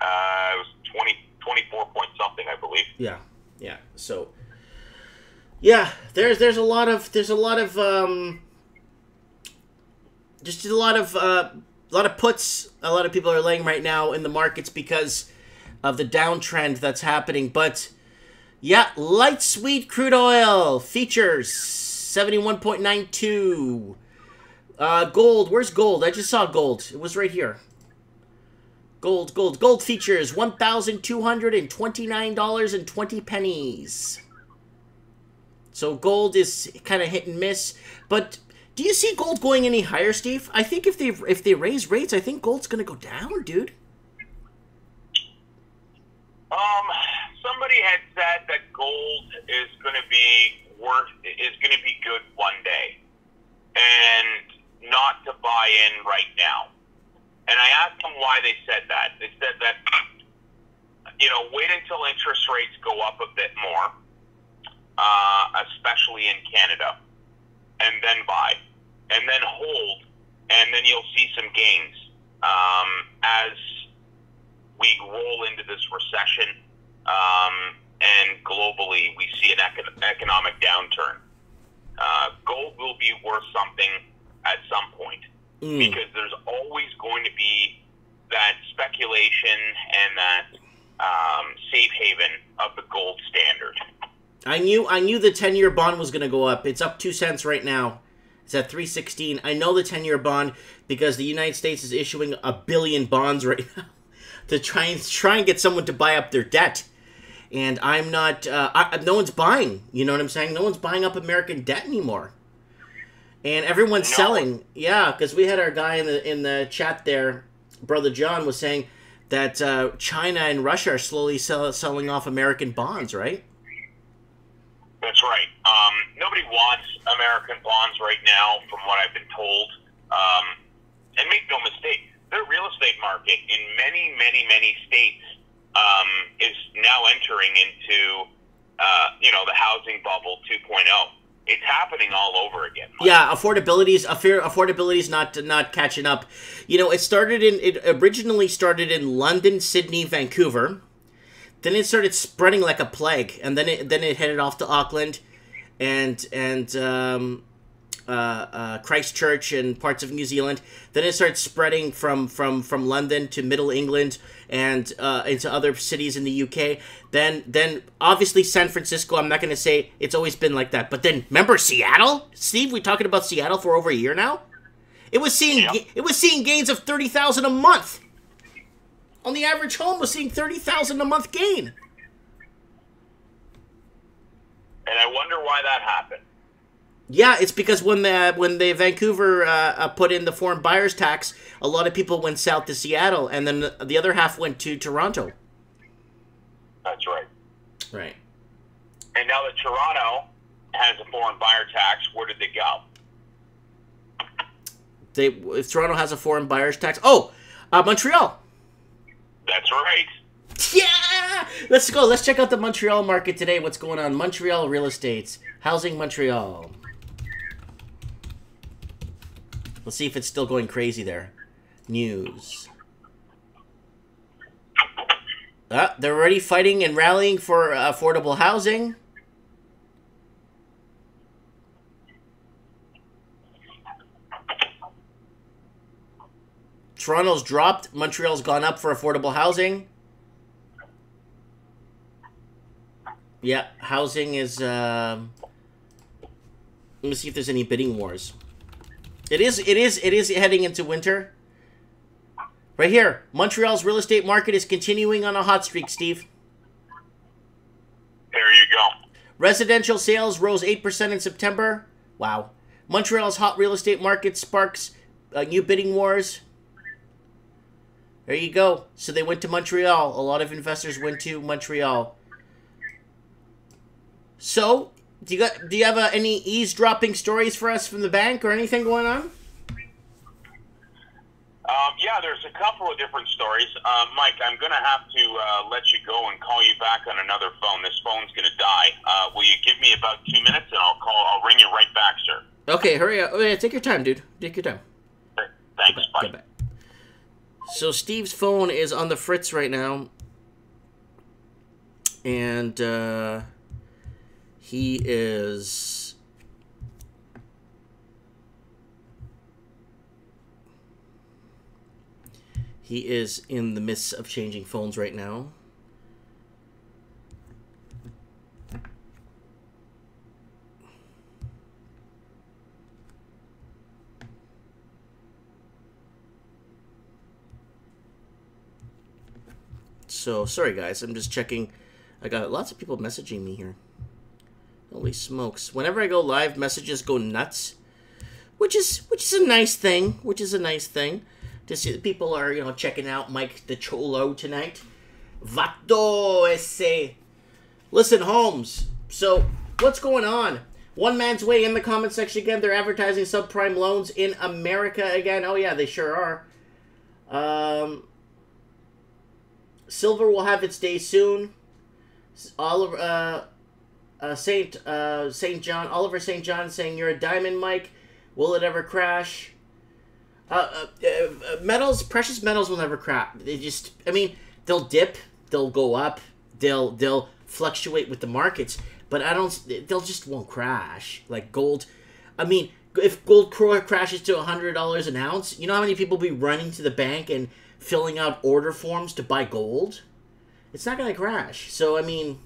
was 24 point something, I believe. Yeah. Yeah. So yeah, there's a lot of puts a lot of people are laying right now in the markets because of the downtrend that's happening. But yeah, light sweet crude oil features 71.92. Gold, where's gold? I just saw gold. It was right here. Gold features $1,229.20. So gold is kind of hit and miss, but do you see gold going any higher, Steve? I think if they raise rates, I think gold's going to go down, dude. Somebody had said that gold is going to be good one day, and not to buy in right now. And I asked them why they said that. They said that wait until interest rates go up a bit more, especially in Canada, and then buy, and then hold, and then you'll see some gains. as we roll into this recession, and globally we see an economic downturn. Gold will be worth something at some point, because there's always going to be that speculation and that safe haven of the gold standard. I knew the 10-year bond was going to go up. It's up 2 cents right now. It's at 3.16. I know the 10-year bond because the United States is issuing 1 billion bonds right now to try and get someone to buy up their debt. And I'm not. No one's buying. You know what I'm saying? No one's buying up American debt anymore. And everyone's selling. Yeah, because we had our guy in the chat there, Brother John, was saying that China and Russia are slowly selling off American bonds, right? That's right. Nobody wants American bonds right now, from what I've been told. And make no mistake, the real estate market in many, many, many states is now entering into, the housing bubble 2.0. It's happening all over again. Mike. Yeah, affordability's not catching up. It originally started in London, Sydney, Vancouver. Then it started spreading like a plague, and then it headed off to Auckland, and Christchurch and parts of New Zealand. Then it started spreading from London to Middle England and into other cities in the UK. Then obviously San Francisco. I'm not going to say it's always been like that, but then remember Seattle, Steve? We're talking about Seattle for over a year now. It was seeing gains of 30,000 a month. On the average home was seeing 30,000 a month gain. And I wonder why that happened. Yeah, it's because when the Vancouver put in the foreign buyers tax, a lot of people went south to Seattle, and then the other half went to Toronto. That's right. Right. And now that Toronto has a foreign buyer tax, where did they go? If Toronto has a foreign buyers tax, Montreal. That's right. Yeah! Let's go. Let's check out the Montreal market today. What's going on? Montreal real estate. Housing Montreal. Let's see if it's still going crazy there. News. They're already fighting and rallying for affordable housing. Toronto's dropped. Montreal's gone up for affordable housing. Yeah, housing is... let me see if there's any bidding wars. It is heading into winter. Right here. Montreal's real estate market is continuing on a hot streak, Steve. There you go. Residential sales rose 8% in September. Wow. Montreal's hot real estate market sparks new bidding wars. There you go. So they went to Montreal. A lot of investors went to Montreal. So, do you have any eavesdropping stories for us from the bank or anything going on? Yeah, there's a couple of different stories. Mike, I'm going to have to let you go and call you back on another phone. This phone's going to die. Will you give me about 2 minutes and I'll ring you right back, sir. Okay, hurry up. Oh, yeah, take your time, dude. Take your time. Thanks, bye. Bye. So Steve's phone is on the fritz right now. And he is... He is in the midst of changing phones right now. So, sorry guys, I'm just checking. I got lots of people messaging me here. Holy smokes. Whenever I go live, messages go nuts. Which is a nice thing. To see that people are, checking out Mike the Cholo tonight. Vato ese. Listen, Holmes. So, what's going on? One Man's Way in the comment section again. They're advertising subprime loans in America again. Oh, yeah, they sure are. Silver will have its day soon. Oliver St. John saying, "You're a diamond, Mike. Will it ever crash?" Metals, precious metals will never crash. They just, I mean, they'll dip, they'll go up, they'll fluctuate with the markets, but they'll just won't crash. Like gold, I mean, if gold crashes to $100 an ounce, you know how many people be running to the bank and filling out order forms to buy gold? It's not going to crash. So, I mean...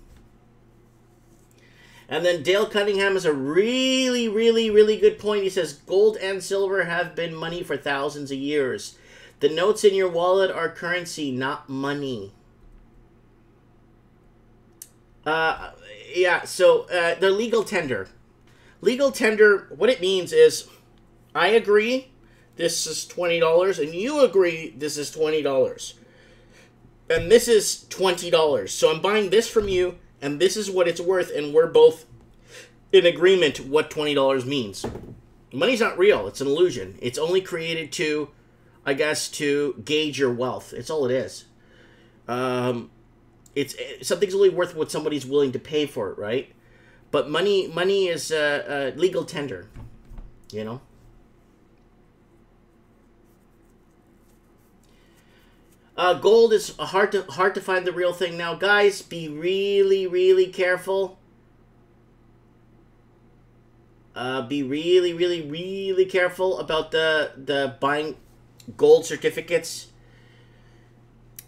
And then Dale Cunningham has a really, really, really good point. He says, gold and silver have been money for thousands of years. The notes in your wallet are currency, not money. Yeah, so they're legal tender. Legal tender, what it means is, I agree, this is $20, and you agree, this is $20. And this is $20. So I'm buying this from you, and this is what it's worth, and we're both in agreement what $20 means. Money's not real. It's an illusion. It's only created to, I guess, to gauge your wealth. It's all it is. Something's only worth what somebody's willing to pay for it, right? But money is legal tender, you know? Gold is hard to find the real thing now. Guys, be really, really careful. Be really, really, really careful about the buying gold certificates.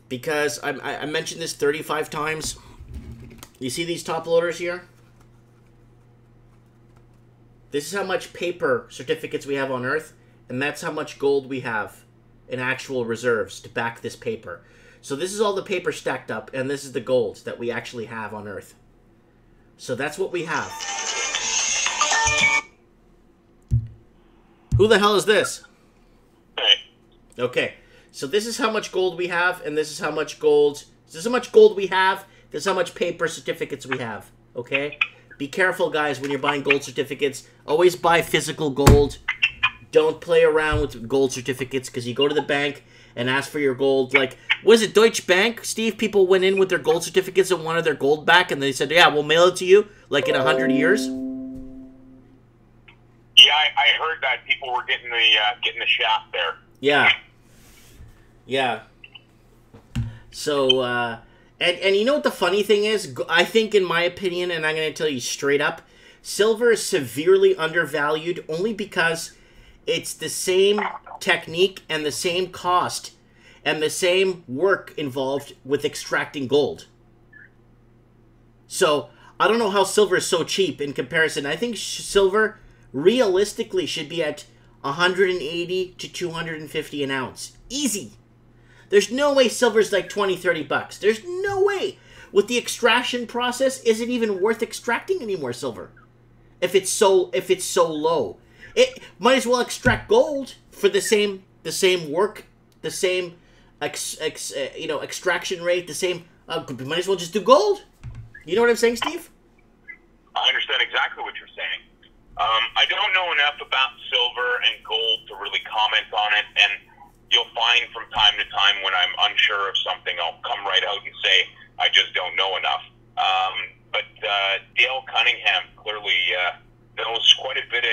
Because I mentioned this 35 times. You see these top loaders here? This is how much paper certificates we have on Earth, and that's how much gold we have in actual reserves to back this paper. So this is all the paper stacked up, and this is the gold that we actually have on Earth. So that's what we have. Who the hell is this? Okay, so this is how much gold we have, and this is how much gold... This is how much gold we have, this is how much paper certificates we have, okay? Be careful, guys, when you're buying gold certificates. Always buy physical gold. Don't play around with gold certificates, because you go to the bank and ask for your gold. Like, was it Deutsche Bank, Steve? People went in with their gold certificates and wanted their gold back, and they said, yeah, we'll mail it to you, like in 100 years. Yeah, I heard that people were getting the shaft there. Yeah. Yeah. So, and you know what the funny thing is? I think, in my opinion, and I'm going to tell you straight up, silver is severely undervalued only because it's the same technique and the same cost and the same work involved with extracting gold. So, I don't know how silver is so cheap in comparison. I think silver realistically should be at 180 to 250 an ounce. Easy. There's no way silver's like 20, 30 bucks. There's no way. With the extraction process, is it even worth extracting any more silver? If it's so low. It might as well extract gold for the same work, the same extraction rate, the same might as well just do gold. You know what I'm saying, Steve? I understand exactly what you're saying. I don't know enough about silver and gold to really comment on it, and you'll find from time to time when I'm unsure of something, I'll come right out and say, I just don't know enough. But Dale Cunningham clearly knows quite a bit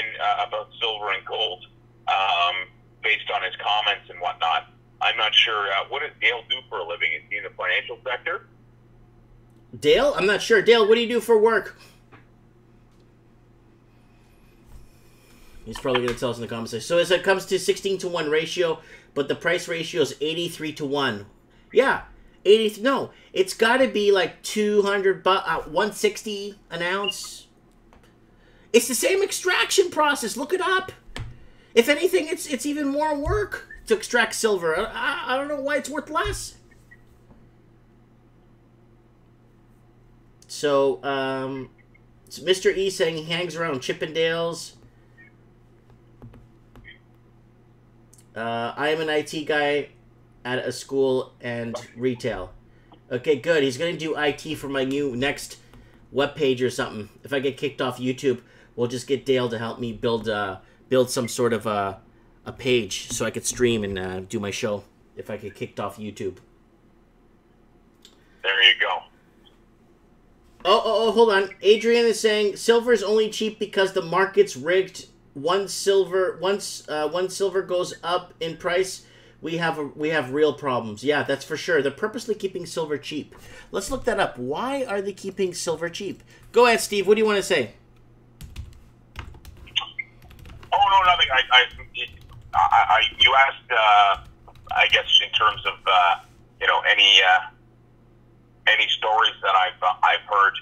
about silver and gold based on his comments and whatnot. I'm not sure. What does Dale do for a living? Is he in the financial sector? Dale? I'm not sure. Dale, what do you do for work? He's probably going to tell us in the comments section. So as it comes to 16-to-1 ratio, but the price ratio is 83-to-1. Yeah, 80. No, it's got to be like 200 160 an ounce. It's the same extraction process. Look it up. If anything, it's even more work to extract silver. I don't know why it's worth less. So, it's Mr. E saying he hangs around Chippendales. I am an IT guy at a school and retail. Okay, good. He's going to do IT for my new next webpage or something. If I get kicked off YouTube, we'll just get Dale to help me build some sort of a page so I could stream and do my show if I get kicked off YouTube. There you go. Oh, hold on. Adrian is saying silver is only cheap because the market's rigged once silver goes up in price, we have real problems. Yeah, that's for sure. They're purposely keeping silver cheap. Let's look that up. Why are they keeping silver cheap? Go ahead, Steve. What do you want to say? Oh no, nothing. You asked. I guess in terms of any stories that I've heard.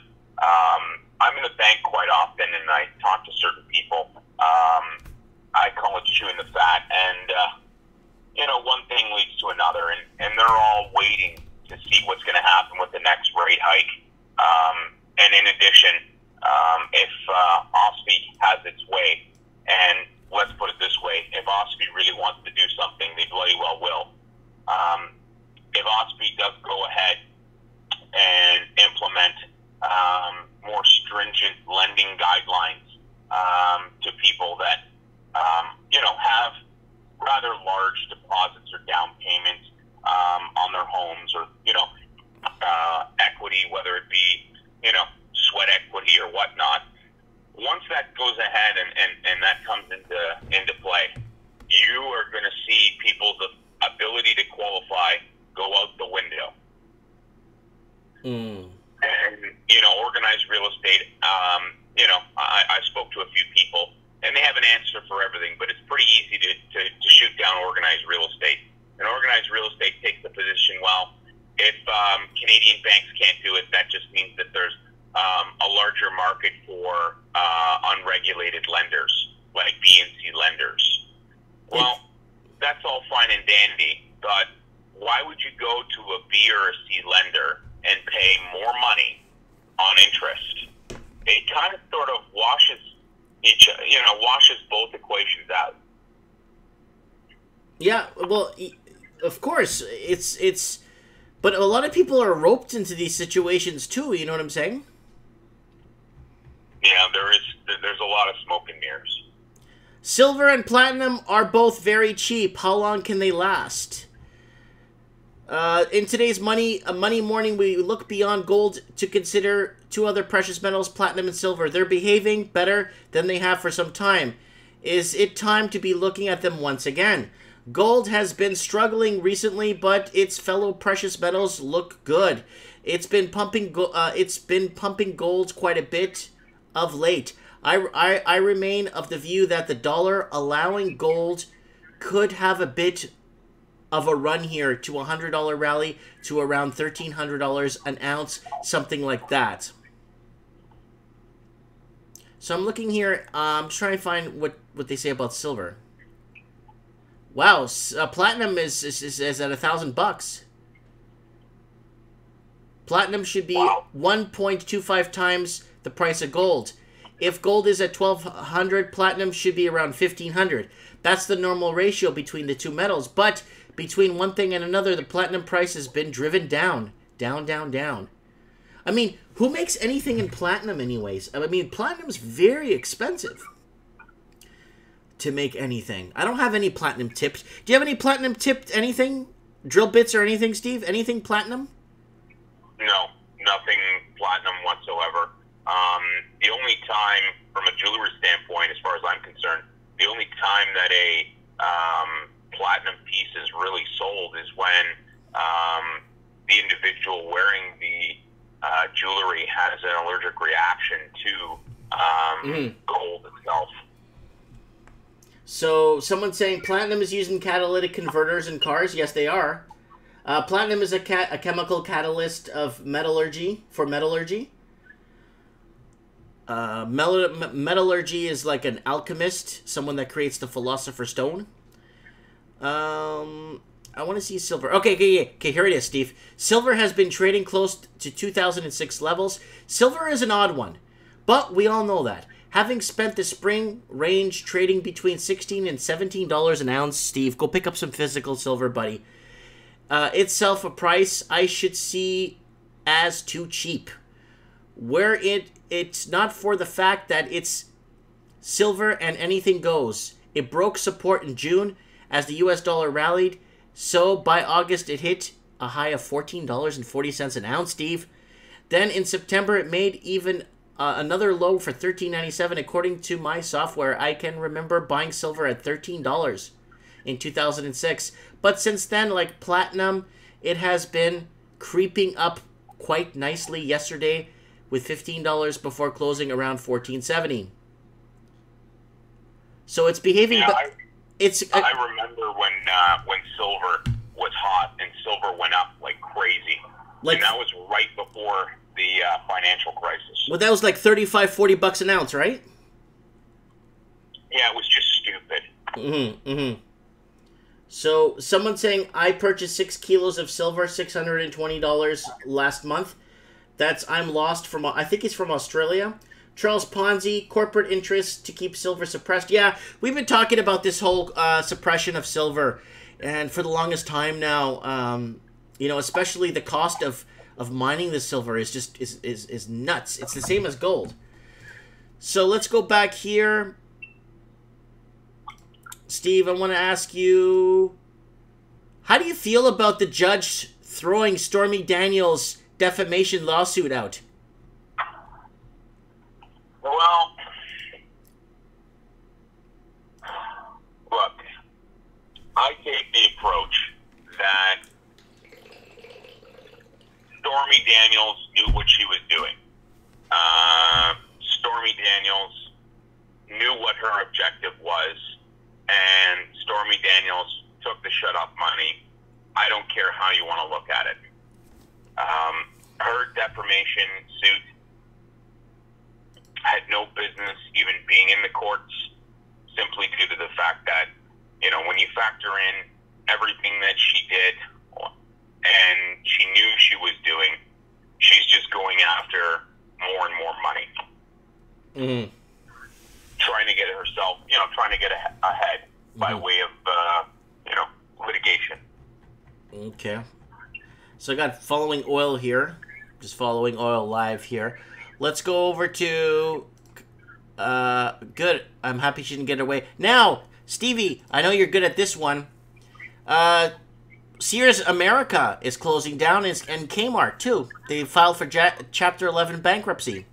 I'm in the bank quite often, and I talk to certain people. I call it chewing the fat, and one thing leads to another, and they're all waiting to see what's going to happen with the next rate hike. And in addition, if Aussie has its way, and let's put it this way, if Aussie really wants to do something, they bloody well will. If Aussie does go ahead and implement more stringent lending guidelines to people that have rather large deposits or down payments on their homes, or equity, whether it be sweat equity or whatnot. Once that goes ahead and that comes into play, you are going to see people's ability to qualify go out the window. And organized real estate. I spoke to a few people, and they have an answer for everything, but it's pretty easy to shoot down organized real estate. And organized real estate takes the position, well, if Canadian banks can't do it, that just means that there's a larger market for unregulated lenders, like B and C lenders. Well, that's all fine and dandy, but why would you go to a B or a C lender and pay more money on interest? It kind of sort of washes both equations out. Yeah, well, of course, it's, but a lot of people are roped into these situations too. You know what I'm saying? Yeah, there's a lot of smoke and mirrors. Silver and platinum are both very cheap. How long can they last? In today's Money Morning, we look beyond gold to consider two other precious metals, platinum and silver. They're behaving better than they have for some time. Is it time to be looking at them once again? Gold has been struggling recently, but its fellow precious metals look good. It's been pumping gold quite a bit of late. I remain of the view that the dollar allowing gold could have a bit of a run here to a $100 rally to around $1,300 an ounce, something like that. So I'm looking here. I'm trying to find what they say about silver. Wow, platinum is at $1,000. Platinum should be 1.25 times the price of gold. If gold is at $1,200, platinum should be around $1,500. That's the normal ratio between the two metals. But between one thing and another, the platinum price has been driven down. Down, down, down. I mean, who makes anything in platinum anyways? I mean, platinum's very expensive to make anything. I don't have any platinum tipped. Do you have any platinum tipped anything? Drill bits or anything, Steve? Anything platinum? No, nothing platinum whatsoever. The only time, from a jewelry standpoint, as far as I'm concerned, the only time that a platinum piece is really sold is when the individual wearing the jewelry has an allergic reaction to gold itself. So, someone's saying platinum is used in catalytic converters in cars. Yes, they are. Platinum is a chemical catalyst of metallurgy, for metallurgy. Metallurgy is like an alchemist, someone that creates the philosopher's stone. I want to see silver. Okay, here it is, Steve. Silver has been trading close to 2006 levels. Silver is an odd one, but we all know that. Having spent the spring range trading between $16 and $17 an ounce, Steve, go pick up some physical silver, buddy. Itself a price I should see as too cheap. Where it's not for the fact that it's silver and anything goes. It broke support in June as the US dollar rallied, so by August it hit a high of $14.40 an ounce, Steve. Then in September it made even another low for $13.97. According to my software, I can remember buying silver at $13 in 2006. But since then, like platinum, it has been creeping up quite nicely yesterday with $15 before closing around $14.70. So it's behaving, Yeah, but I remember when silver was hot and silver went up like crazy. Like, and that was right before the financial crisis. well, that was like 35, 40 bucks an ounce, right? Yeah, it was just stupid. So someone saying I purchased 6 kilos of silver, $620 last month. I'm lost from, I think he's from Australia. Charles Ponzi, corporate interests to keep silver suppressed. Yeah, we've been talking about this whole suppression of silver, and for the longest time now, you know, especially the cost of mining the silver is just is nuts. It's the same as gold. So let's go back here. Steve, I want to ask you, how do you feel about the judge throwing Stormy Daniels' defamation lawsuit out? Well, look, I take the approach that Stormy Daniels knew what she was doing. Stormy Daniels knew what her objective was, and Stormy Daniels took the shut-up money. I don't care how you want to look at it. Her defamation suit had no business even being in the courts, simply due to the fact that, you know, when you factor in everything that she did and she knew she was doing, she's just going after more and more money. Trying to get herself, you know, trying to get ahead by way of, you know, litigation. Okay. So I got following oil here. Just following oil live here. Let's go over to... good. I'm happy she didn't get away. Now, Stevie, I know you're good at this one. Sears America is closing down, and Kmart, too. They filed for Chapter 11 bankruptcy.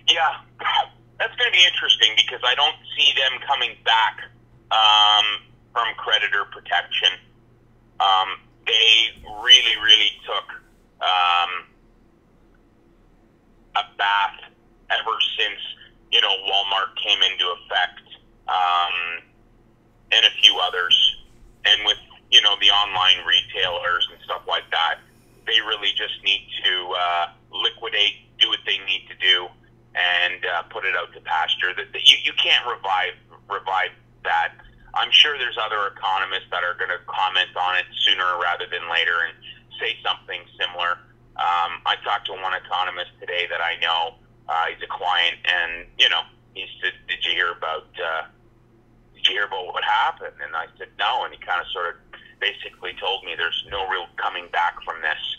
Yeah, that's going to be interesting because I don't see them coming back from creditor protection. They really, really took a bath ever since, you know, Walmart came into effect, and a few others. And with, you know, the online retailers and stuff like that, they really just need to liquidate, do what they need to do, and put it out to pasture. You can't revive that. I'm sure there's other economists that are going to comment on it sooner rather than later and say something similar. I talked to one economist today that I know. He's a client, and, you know, he said, did you hear about what happened? And I said, no. And he kind of sort of basically told me there's no real coming back from this.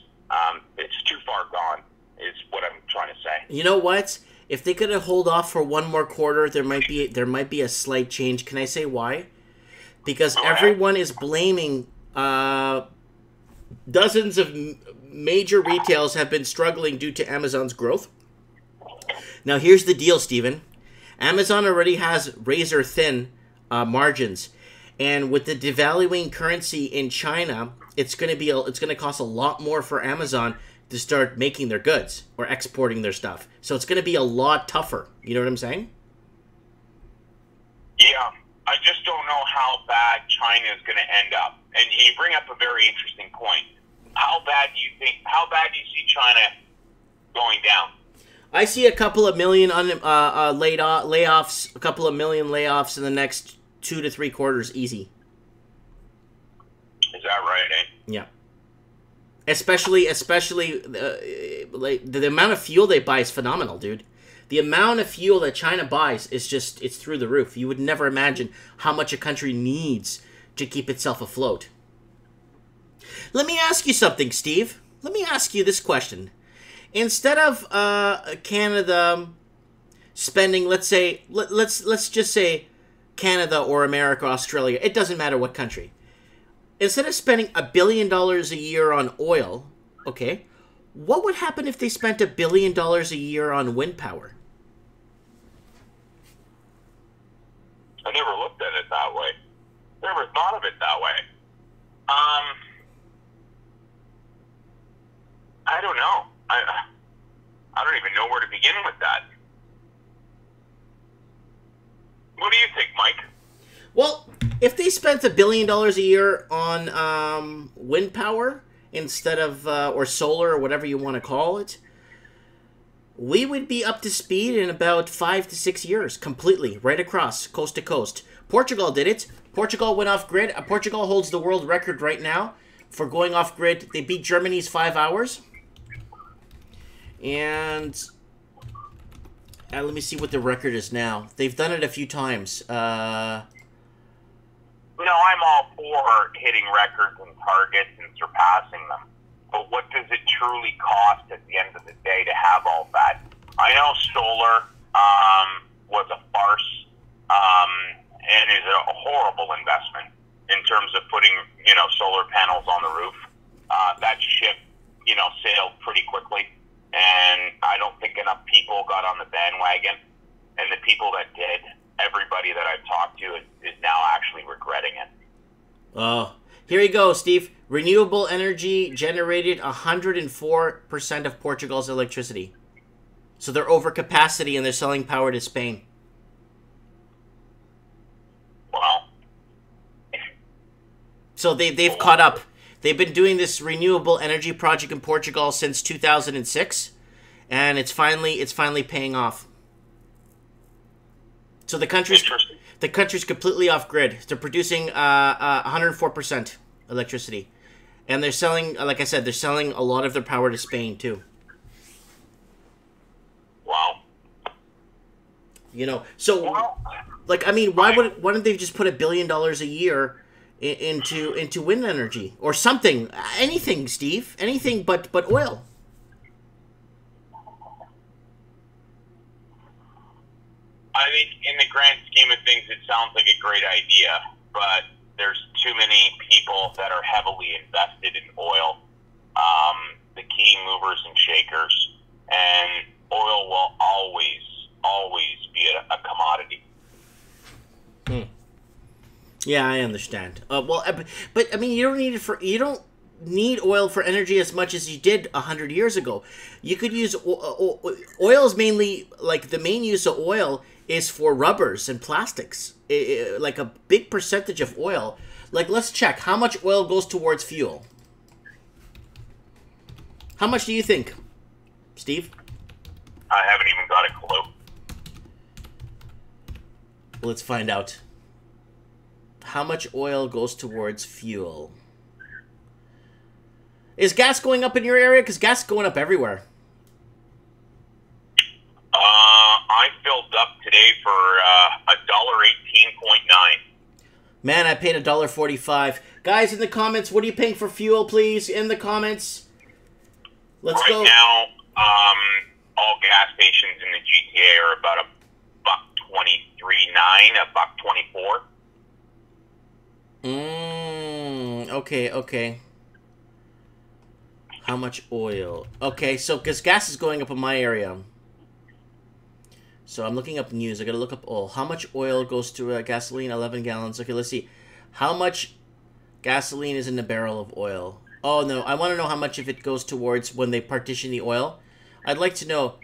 It's too far gone, is what I'm trying to say. You know what? If they could hold off for one more quarter, there might be a slight change. Can I say why? Because everyone is blaming dozens of major retailers have been struggling due to Amazon's growth. Now, here's the deal, Steven. Amazon already has razor-thin margins, and with the devaluing currency in China, it's going to cost a lot more for Amazon to start making their goods or exporting their stuff. So it's going to be a lot tougher. You know what I'm saying? Yeah. I just don't know how bad China is going to end up. And you bring up a very interesting point. How bad do you see China going down? I see a couple of million layoffs, a couple of million layoffs in the next 2 to 3 quarters, easy. Is that right, eh? Yeah. Especially like the amount of fuel they buy is phenomenal, dude. The amount of fuel that China buys is it's through the roof. You would never imagine how much a country needs to keep itself afloat. Let me ask you something, Steve. Let me ask you this question. Instead of Canada spending, let's just say Canada or America, Australia, it doesn't matter what country. Instead of spending $1 billion a year on oil, okay, what would happen if they spent $1 billion a year on wind power? I never looked at it that way. Never thought of it that way. I don't know. I don't even know where to begin with that. What do you think, Mike? Well, if they spent $1 billion a year on wind power instead of or solar or whatever you want to call it, we would be up to speed in about 5 to 6 years, completely, right across, coast to coast. Portugal did it. Portugal went off grid. Portugal holds the world record right now for going off grid. They beat Germany's 5 hours. And let me see what the record is now. They've done it a few times. I'm all for hitting records and targets and surpassing them. But what does it truly cost at the end of the day to have all that? I know solar was a farce and is a horrible investment in terms of putting, solar panels on the roof. That ship, sailed pretty quickly. And I don't think enough people got on the bandwagon. And the people that did, everybody that I've talked to is now actually regretting it. Oh, here you go, Steve. Renewable energy generated 104% of Portugal's electricity. So they're over capacity and they're selling power to Spain. Wow. So they've caught up. They've been doing this renewable energy project in Portugal since 2006, and it's finally paying off. So the country's completely off grid. They're producing 104% electricity, and they're selling, like I said, they're selling a lot of their power to Spain too. Wow. So why wouldn't they just put $1 billion a year into wind energy or something? Anything, Steve. Anything but oil. I think in the grand scheme of things, it sounds like a great idea, but there's too many people that are heavily invested in oil, the key movers and shakers, and oil will always be a commodity. Yeah, I understand. But I mean, you don't need oil for energy as much as you did 100 years ago. You could use oil is mainly, like, the main use of oil is for rubbers and plastics. Like a big percentage of oil. Like, let's check how much oil goes towards fuel. How much do you think, Steve? I haven't even got a clue. Let's find out. How much oil goes towards fuel? Is gas going up in your area? Because gas is going up everywhere. I filled up today for $1.18.9. Man, I paid $1.45. Guys, in the comments, what are you paying for fuel, please? In the comments. Let's go. Right now, all gas stations in the GTA are about $1.23.9, $1.24. Okay. How much oil? Okay, so, because gas is going up in my area. So I'm looking up news. I gotta look up oil. How much oil goes to gasoline? 11 gallons. Okay, let's see. How much gasoline is in a barrel of oil? Oh, no. I want to know how much of it goes towards when they partition the oil. I'd like to know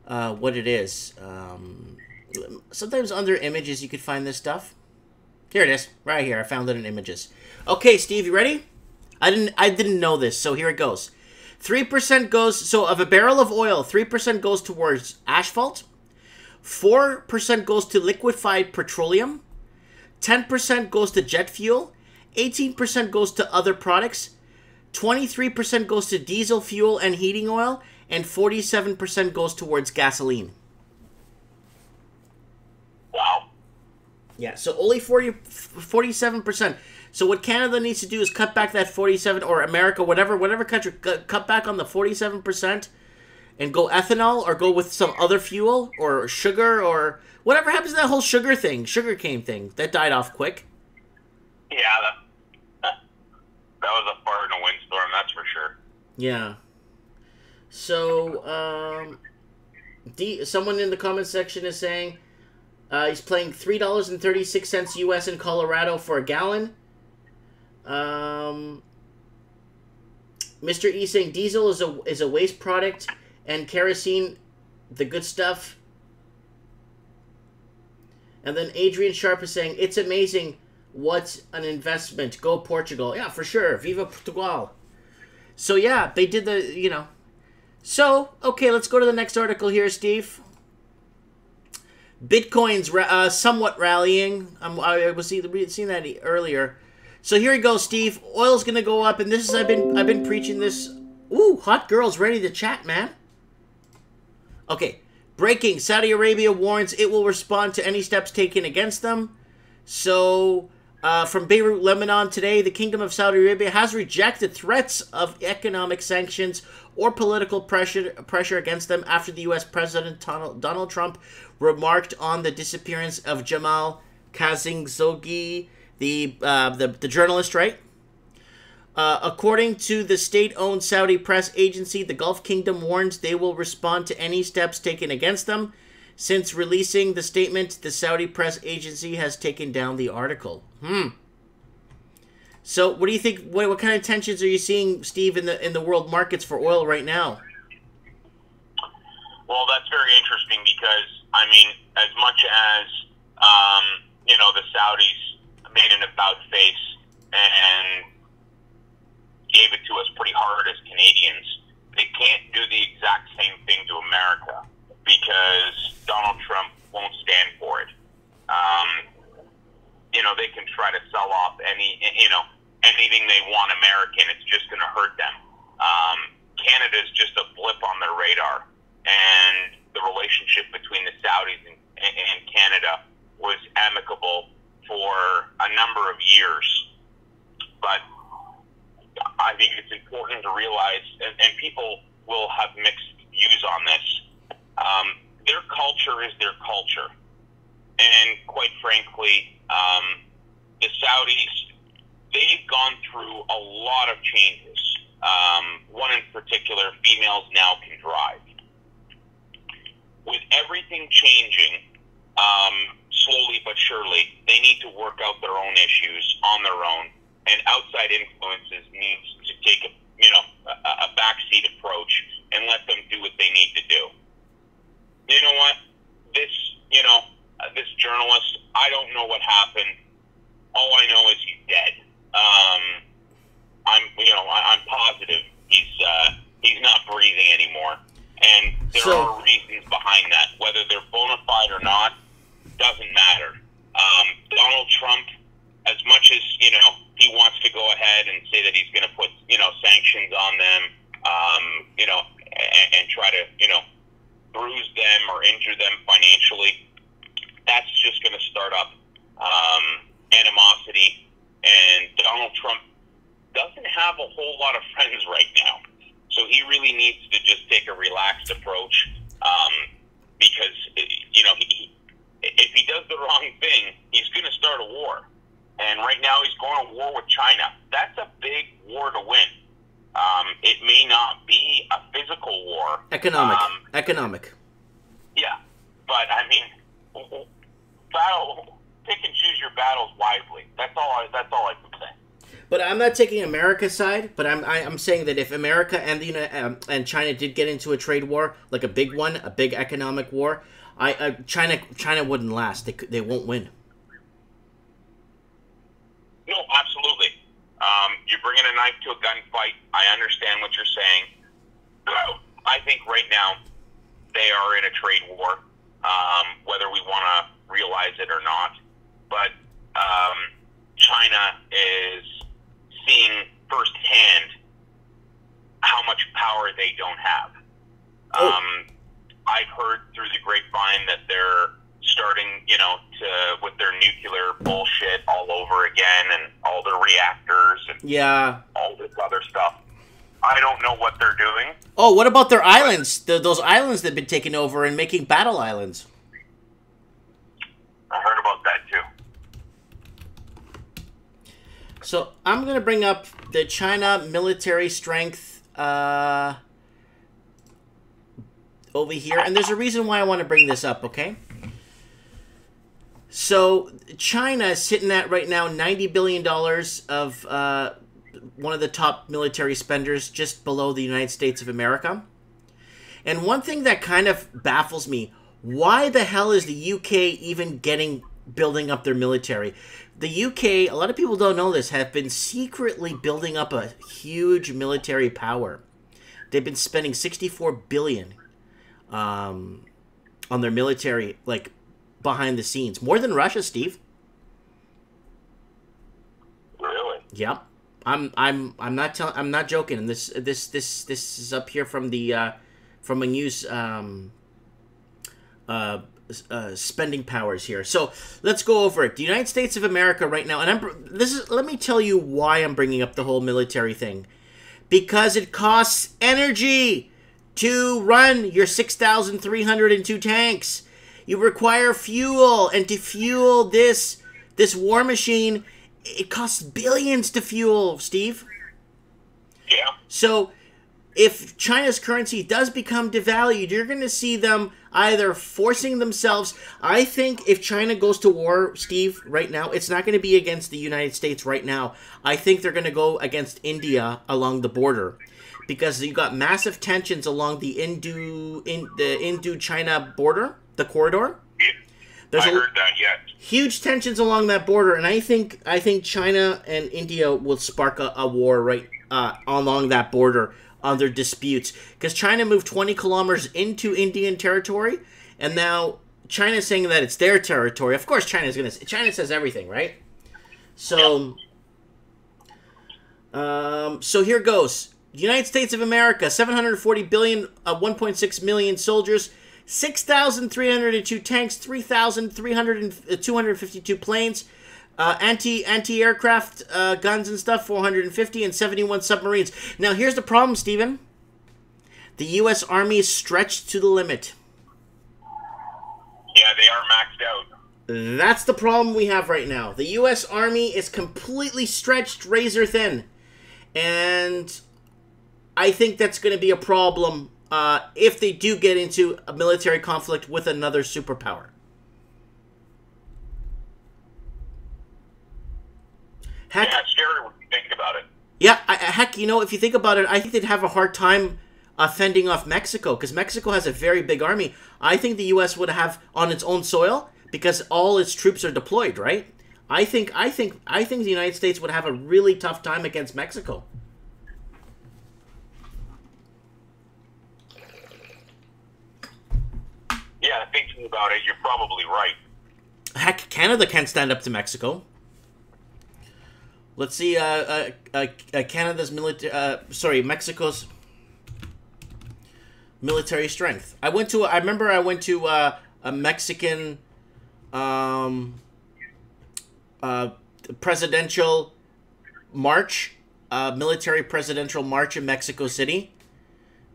what it is. Sometimes under images you could find this stuff. Here it is. Right here. I found it in images. Okay, Steve, you ready? I didn't know this, so here it goes. 3% goes... So of a barrel of oil, 3% goes towards asphalt. 4% goes to liquefied petroleum. 10% goes to jet fuel. 18% goes to other products. 23% goes to diesel fuel and heating oil. And 47% goes towards gasoline. Wow. Yeah, so only 47%. So what Canada needs to do is cut back that 47, or America, whatever country, cut back on the 47% and go ethanol, or go with some other fuel, or sugar, or whatever happens to that whole sugar cane thing. That died off quick. Yeah, that was a fart in a windstorm, that's for sure. Yeah. So, someone in the comment section is saying he's paying $3.36 US in Colorado for a gallon. Mr. E saying diesel is a waste product and kerosene the good stuff. And then Adrian Sharp is saying it's amazing. What an investment. Go Portugal. Yeah, for sure. Viva Portugal. So yeah, they did the, you know. So, okay, let's go to the next article here, Steve. Bitcoin's somewhat rallying. I was seeing that earlier. So here you go, Steve. Oil's gonna go up, and this is I've been preaching this. Ooh, hot girls ready to chat, man. Okay, breaking. Saudi Arabia warns it will respond to any steps taken against them. So, from Beirut, Lebanon today, the Kingdom of Saudi Arabia has rejected threats of economic sanctions or political pressure against them after the U.S. President Donald Trump remarked on the disappearance of Jamal Khashoggi, the journalist, right? According to the state-owned Saudi press agency, the Gulf Kingdom warns they will respond to any steps taken against them. Since releasing the statement, the Saudi press agency has taken down the article. So, what do you think? What kind of tensions are you seeing, Steve, in the world markets for oil right now? Well, that's very interesting because, I mean, as much as you know, the Saudis made an about face and gave it to us pretty hard as Canadians, they can't do the exact same thing to America because Donald Trump won't stand for it. You know, they can try to sell off anything they want American. It's just going to hurt them. Canada's just a blip on their radar, and the relationship between the Saudis and Canada was amicable for a number of years. But I think it's important to realize, and people will have mixed views on this, their culture is their culture. And quite frankly, the Saudis, they've gone through a lot of changes. One in particular, females now can drive. With everything changing, slowly but surely, they need to work out their own issues on their own, and outside influences needs to take a backseat approach and let them do what they need to do. You know what? This journalist, I don't know what happened. All I know is he's dead. I'm positive he's not breathing anymore, and there are reasons behind that. Whether they're bona fide or not doesn't matter. Donald Trump, as much as he wants to go ahead and say that he's going to put sanctions on them, and try to bruise them or injure them financially, that's just going to start up animosity. And Donald Trump doesn't have a whole lot of friends right now, so he really needs to just take a relaxed approach, because if he does the wrong thing, he's going to start a war. And right now he's going to war with China. That's a big war to win. It may not be a physical war. Economic. Yeah, but I mean, pick and choose your battles wisely. That's all I can say. But I'm not taking America's side. But I'm saying that if America and and China did get into a trade war, like a big one, a big economic war, China wouldn't last. They won't win. No, absolutely. You're bringing a knife to a gunfight. I understand what you're saying. I think right now they are in a trade war, whether we want to realize it or not. But China is seeing firsthand how much power they don't have. I've heard through the grapevine that they're starting, with their nuclear bullshit all over again, and all their reactors and all this other stuff. I don't know what they're doing. Oh, what about their islands? Those islands that have been taken over and making battle islands. I heard about that too. So I'm going to bring up the China military strength over here, and there's a reason why I want to bring this up, okay? So China is sitting at right now $90 billion of one of the top military spenders, just below the United States of America. And one thing that kind of baffles me, why the hell is the UK even building up their military? The UK, a lot of people don't know this, have been secretly building up a huge military power. They've been spending $64 billion on their military, like, behind the scenes, more than Russia, Steve. Really? Yep. I'm not joking. And this is up here from the from a news spending powers here. So let's go over it. The United States of America right now, and let me tell you why I'm bringing up the whole military thing, because it costs energy to run your 6,302 tanks. You require fuel, and to fuel this war machine, it costs billions to fuel, Steve. Yeah. So if China's currency does become devalued, you're going to see them either forcing themselves. I think if China goes to war, Steve, right now, it's not going to be against the United States right now. I think they're going to go against India along the border, because you got massive tensions along the Indo-China border, the corridor. I heard that, yes. Huge tensions along that border, and I think China and India will spark a war right along that border on their disputes, because China moved 20 kilometers into Indian territory, and now China's saying that it's their territory. Of course, China says everything, right? So, so here goes. United States of America, 740 billion, 1.6 million soldiers, 6,302 tanks, 252 planes, anti-aircraft guns and stuff, 450, and 71 submarines. Now, here's the problem, Stephen. The U.S. Army is stretched to the limit. Yeah, they are maxed out. That's the problem we have right now. The U.S. Army is completely stretched, razor thin. And I think that's going to be a problem if they do get into a military conflict with another superpower. Heck, yeah, it's scary when you think about it. Yeah, heck, you know, if you think about it, I think they'd have a hard time fending off Mexico, because Mexico has a very big army. I think the U.S. would have on its own soil, because all its troops are deployed, right? I think the United States would have a really tough time against Mexico. Yeah, thinking about it, you're probably right. Heck, Canada can't stand up to Mexico. Let's see, Canada's Mexico's military strength. I remember I went to a Mexican presidential march, military presidential march in Mexico City.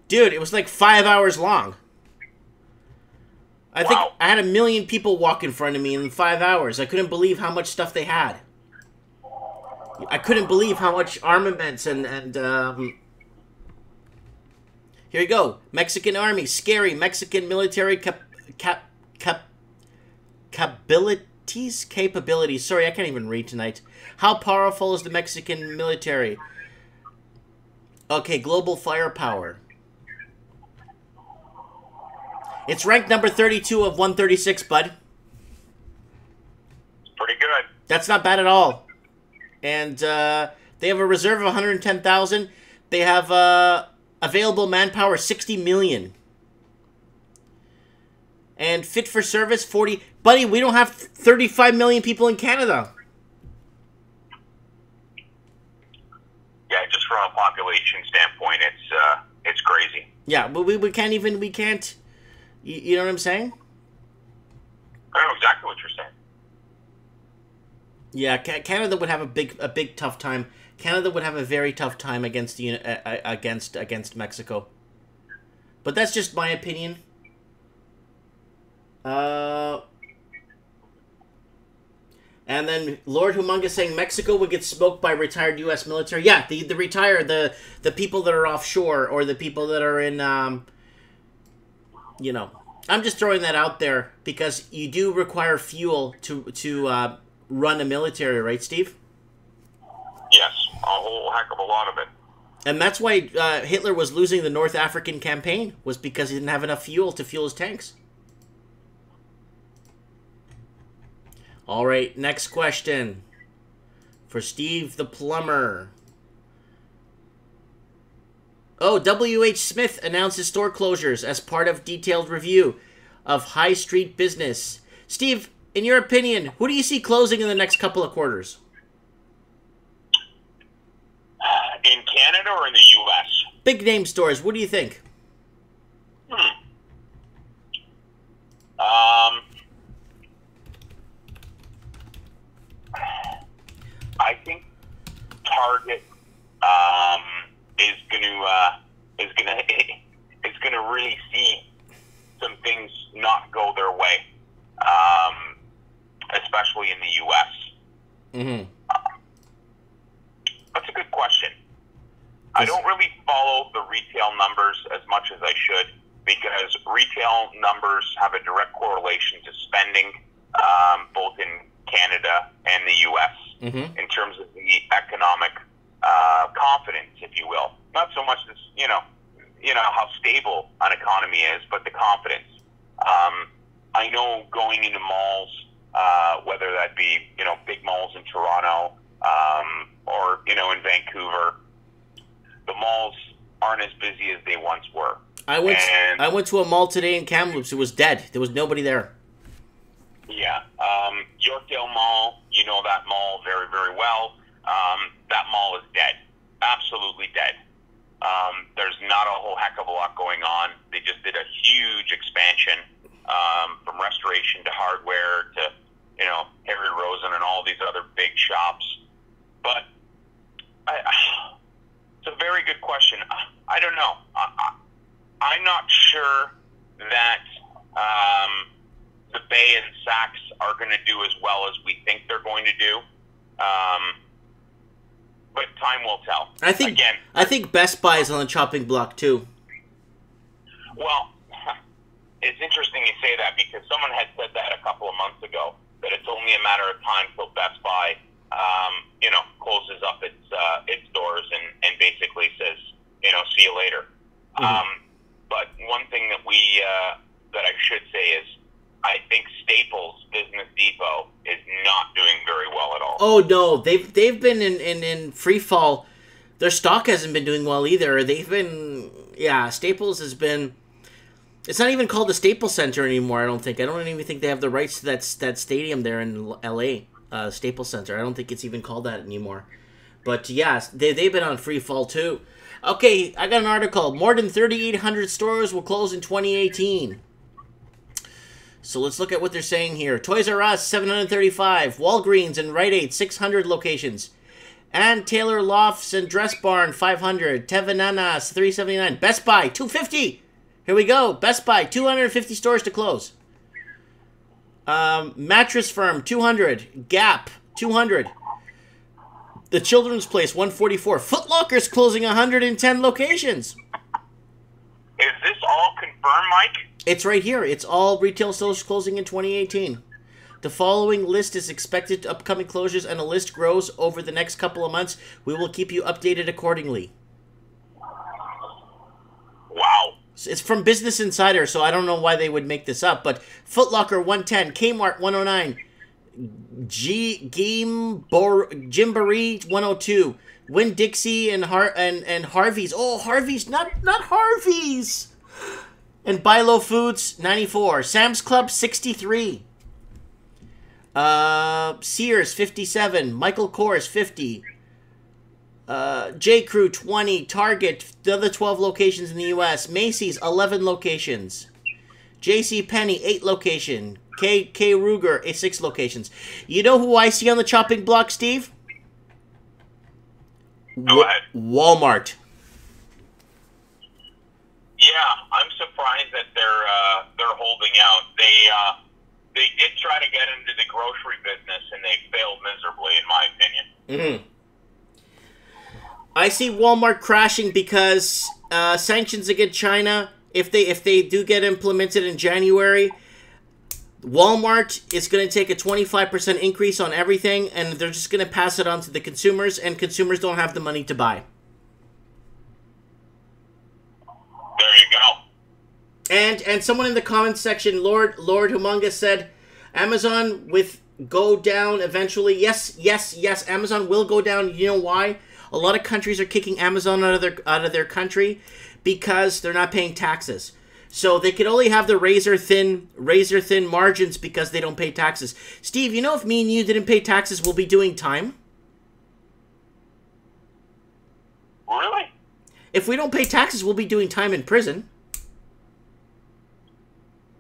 Dude, it was like 5 hours long. I think I had 1 million people walk in front of me in 5 hours. I couldn't believe how much stuff they had. I couldn't believe how much armaments and here you go. Mexican army, scary. Mexican military capabilities. Sorry, I can't even read tonight. How powerful is the Mexican military? Okay, global firepower. It's ranked number 32 of 136, bud. Pretty good. That's not bad at all. And they have a reserve of 110,000. They have available manpower 60 million. And fit for service 40. Buddy, we don't have 35 million people in Canada. Yeah, just from a population standpoint, it's crazy. Yeah, but we can't. You know what I'm saying? I know exactly what you're saying. Yeah, Canada would have a big tough time. Canada would have a very tough time against Mexico. But that's just my opinion. And then Lord Humongous saying Mexico would get smoked by retired U.S. military. Yeah, the retired, the people that are offshore, or the people that are in you know, I'm just throwing that out there because you do require fuel to run a military, right, Steve? Yes, a whole heck of a lot of it. And that's why Hitler was losing the North African campaign, was because he didn't have enough fuel to fuel his tanks. All right, next question for Steve the Plumber. Oh, W.H. Smith announces store closures as part of detailed review of high street business. Steve, in your opinion, who do you see closing in the next couple of quarters? In Canada or in the U.S.? Big name stores, what do you think? I think Target is gonna really see some things not go their way, especially in the U.S. Mm-hmm. That's a good question. I don't really follow the retail numbers as much as I should, because retail numbers have a direct correlation to spending, both in Canada and the U.S. Mm-hmm. in terms of the economic confidence, if you will. Not so much as how stable an economy is, but the confidence. I know going into malls, whether that be big malls in Toronto or in Vancouver, the malls aren't as busy as they once were. I went to a mall today in Kamloops. It was dead. There was nobody there. Yeah. Yorkdale Mall, you know that mall very, very well. That mall is dead. Absolutely dead. There's not a whole heck of a lot going on. They just did a huge expansion, from restoration to hardware to, Harry Rosen and all these other big shops. But it's a very good question. I don't know. I'm not sure that the Bay and Saks are going to do as well as we think they're going to do. But time will tell. I think Best Buy is on the chopping block too. Well, it's interesting you say that, because someone had said that a couple of months ago, that it's only a matter of time till Best Buy, closes up its doors and basically says, see you later. Mm-hmm. But one thing that that I should say is, I think Staples Business Depot is not doing very well at all. Oh no, they've been in free fall. Their stock hasn't been doing well either. Staples has been. It's not even called the Staples Center anymore. I don't even think they have the rights to that stadium there in L.A. Staples Center. I don't think it's even called that anymore. But yes, they've been on free fall too. Okay, I got an article. More than 3,800 stores will close in 2018. So let's look at what they're saying here. Toys R Us, 735. Walgreens and Rite Aid, 600 locations. And Taylor Lofts and Dress Barn, 500. Tevananas, 379. Best Buy, 250. Here we go. Best Buy, 250 stores to close. Mattress Firm, 200. Gap, 200. The Children's Place, 144. Foot Locker's closing 110 locations. Is this all confirmed, Mike? It's right here. It's all retail stores closing in 2018. The following list is expected to upcoming closures, and the list grows over the next couple of months. We will keep you updated accordingly. Wow. It's from Business Insider, so I don't know why they would make this up, but Foot Locker, 110. Kmart, 109. Gymboree, 102. Winn-Dixie and Harvey's. Oh, Harvey's, not Harvey's. And Bilo Foods, 94. Sam's Club, 63. Sears, 57. Michael Kors, 50. J. Crew, 20. Target, the other 12 locations in the U.S. Macy's, 11 locations. J.C. Penney, 8 locations. K. Ruger, 6 locations. You know who I see on the chopping block, Steve? Go ahead. Walmart. Yeah, I'm surprised that they're holding out. They did try to get into the grocery business, and they failed miserably, in my opinion. I see Walmart crashing because sanctions against China if they do get implemented in January, Walmart is going to take a 25% increase on everything, and they're just going to pass it on to the consumers, and consumers don't have the money to buy. There you go. And someone in the comments section, Lord Humongous, said, Amazon with go down eventually. Yes, Amazon will go down. You know why? A lot of countries are kicking Amazon out of their country because they're not paying taxes. So they could only have the razor thin margins because they don't pay taxes. Steve, you know, if me and you didn't pay taxes, we'll be doing time? Really? If we don't pay taxes, we'll be doing time in prison.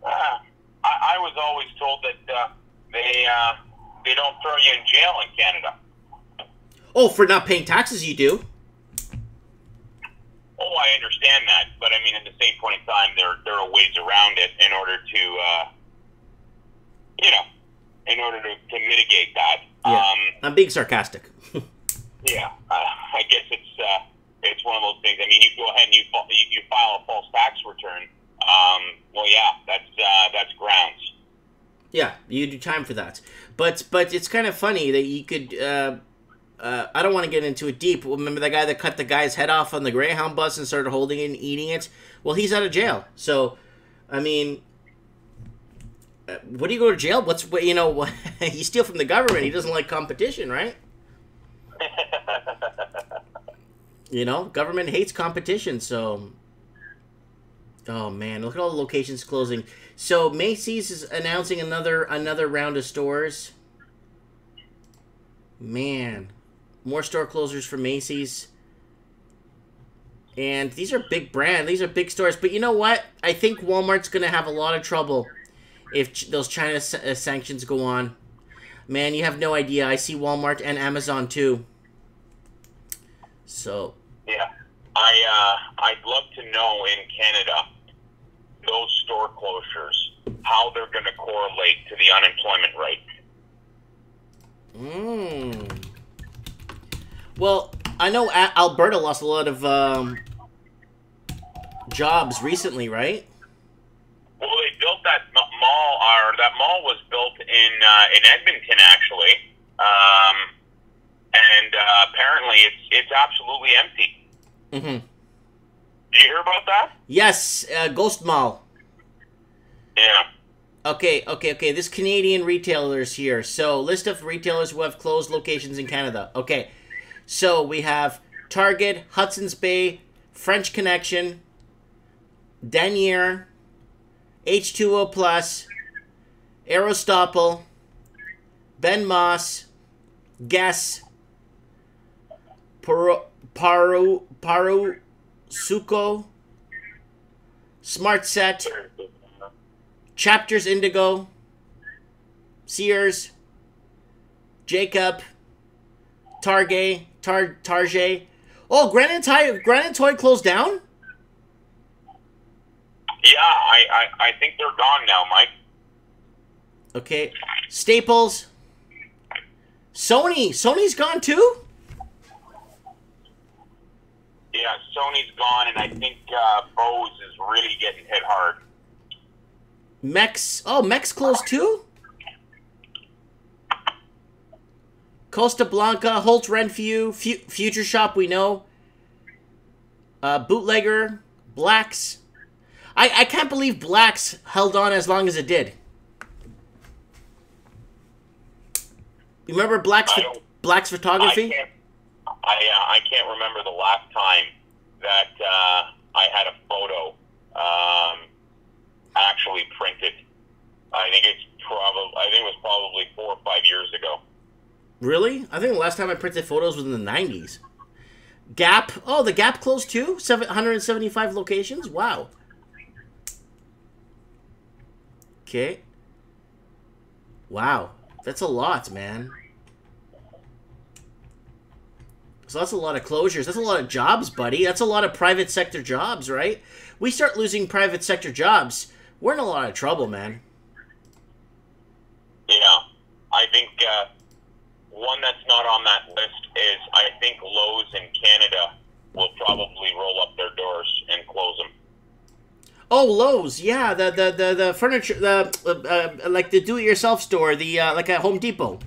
I was always told that they don't throw you in jail in Canada. Oh, for not paying taxes, you do. Oh, I understand that, but I mean, at the same point in time, there are ways around it in order to, to mitigate that. Yeah, I'm being sarcastic. Yeah, I guess it's one of those things. I mean, you go ahead and you file a false tax return. Well, yeah, that's grounds. Yeah, you do time for that. But it's kind of funny that you could. I don't want to get into it deep. Remember the guy that cut the guy's head off on the Greyhound bus and started holding it and eating it? Well, he's out of jail. So, I mean, what do you go to jail? You steal from the government. He doesn't like competition, right? Government hates competition. So, oh man, look at all the locations closing. So Macy's is announcing another round of stores. Man. More store closures for Macy's. And these are big brands. These are big stores. But you know what? I think Walmart's going to have a lot of trouble if those China sanctions go on. Man, you have no idea. I see Walmart and Amazon too. So. Yeah. I'd love to know in Canada, those store closures, how they're going to correlate to the unemployment rate. Well, I know Alberta lost a lot of jobs recently, right? Well, they built that mall, or that mall was built in Edmonton, actually, and apparently it's absolutely empty. Mm-hmm. Did you hear about that? Yes, Ghost Mall. Yeah. Okay. This Canadian retailers here. So, list of retailers who have closed locations in Canada. Okay. So, we have Target, Hudson's Bay, French Connection, Denier, H2O Plus, Aristotle, Ben Moss, Guess, Suco, Smart Set, Chapters Indigo, Sears, Jacob, Target. Oh, Granite Toy closed down? Yeah, I think they're gone now, Mike. Okay. Staples. Sony's gone too? Yeah, Sony's gone, and I think Bose is really getting hit hard. Mex closed too? Costa Blanca, Holt Renfrew, Future Shop, we know. Bootlegger, Blacks. I can't believe Blacks held on as long as it did. You remember Black's Photography? I can't remember the last time that I had a photo actually printed. I think it was probably 4 or 5 years ago. Really? I think the last time I printed photos was in the 90s. Gap. Oh, the Gap closed too? 775 locations? Wow. Okay. Wow. That's a lot, man. So that's a lot of closures. That's a lot of jobs, buddy. That's a lot of private sector jobs, right? We start losing private sector jobs, we're in a lot of trouble, man. Yeah. I think one that's not on that list is, I think Lowe's in Canada will probably roll up their doors and close them. Oh, Lowe's, yeah, the furniture, like the do-it-yourself store, the like a Home Depot.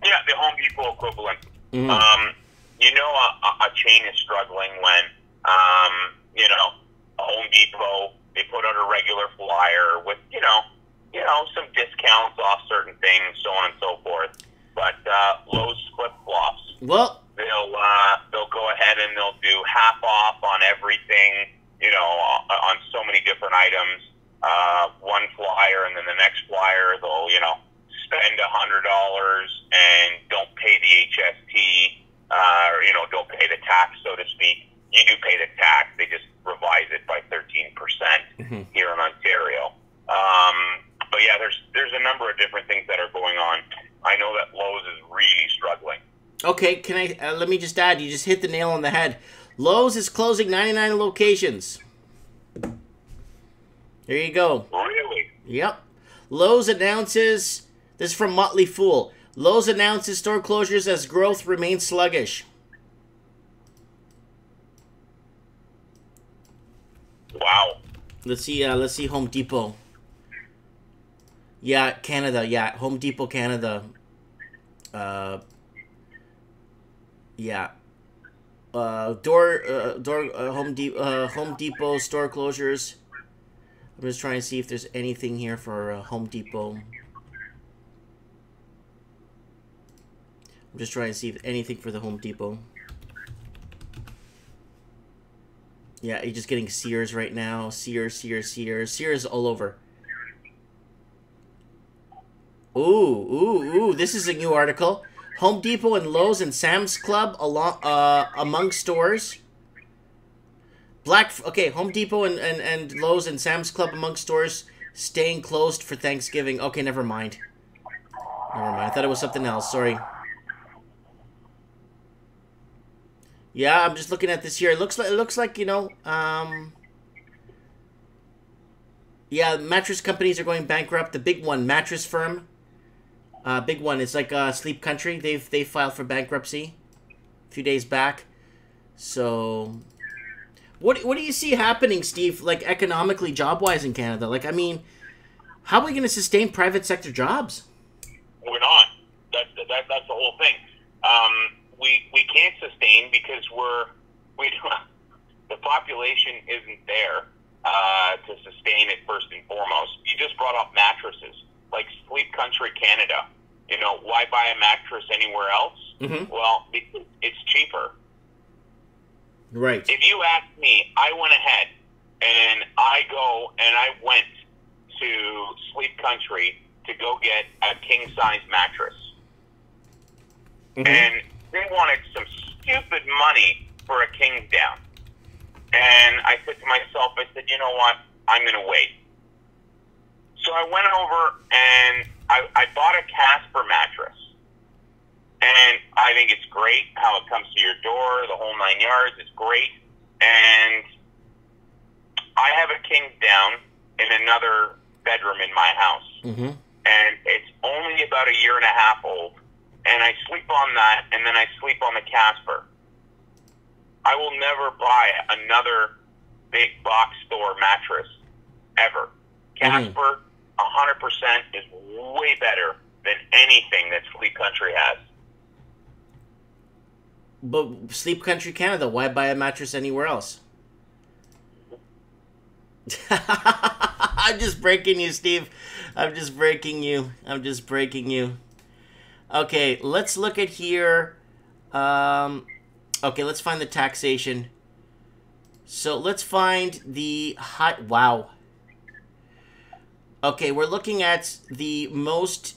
Yeah, the Home Depot equivalent. Mm. A chain is struggling when, Home Depot, they put out a regular flyer with, some discounts off certain things, so on and so forth. But Lowe's flip-flops. Well, they'll go ahead and they'll do half off on everything, on so many different items. One flyer and then the next flyer, they'll, spend $100 and don't pay the HST, or, don't pay the tax, so to speak. You do pay the tax. They just revise it by 13% here in Ontario. But yeah, there's a number of different things that are going on. I know that Lowe's is really struggling. Okay, can I let me just add, you just hit the nail on the head. Lowe's is closing 99 locations. There you go. Really? Yep. Lowe's announces, this is from Motley Fool. Lowe's announces store closures as growth remains sluggish. Wow. Let's see Home Depot. Yeah, Canada. Yeah, Home Depot, Canada. Yeah. Home Depot store closures. I'm just trying to see if there's anything here for Home Depot. I'm just trying to see if anything for the Home Depot. Yeah, you're just getting Sears right now. Sears all over. Ooh, this is a new article. Home Depot and Lowe's and Sam's Club among stores. Home Depot and Lowe's and Sam's Club among stores staying closed for Thanksgiving. Okay, never mind. I thought it was something else. Sorry. Yeah, I'm just looking at this here. It looks like yeah, mattress companies are going bankrupt. The big one, Mattress Firm. Big one. It's like Sleep Country. They filed for bankruptcy a few days back. So, what do you see happening, Steve? Like economically, job-wise in Canada? Like, I mean, how are we going to sustain private sector jobs? We're not. That's the whole thing. We can't sustain because the population isn't there to sustain it first and foremost. You just brought up mattresses, like Sleep Country Canada. Why buy a mattress anywhere else? Mm-hmm. Well, it's cheaper. Right. If you ask me, I went ahead and I went to Sleep Country to go get a king-size mattress. Mm-hmm. And they wanted some stupid money for a king down. And I said to myself, you know what? I'm going to wait. So I went over and I bought a Casper mattress. And I think it's great how it comes to your door, the whole 9 yards. It's great. And I have a king down in another bedroom in my house. Mm-hmm. And it's only about a year and a half old. And I sleep on that, and then I sleep on the Casper. I will never buy another big box store mattress, ever. Casper, 100% is way better than anything that Sleep Country has. But Sleep Country Canada, why buy a mattress anywhere else? I'm just breaking you, Steve. I'm just breaking you. Okay, let's look at here. Okay, let's find the taxation. So let's find the high. Wow. Okay, we're looking at the most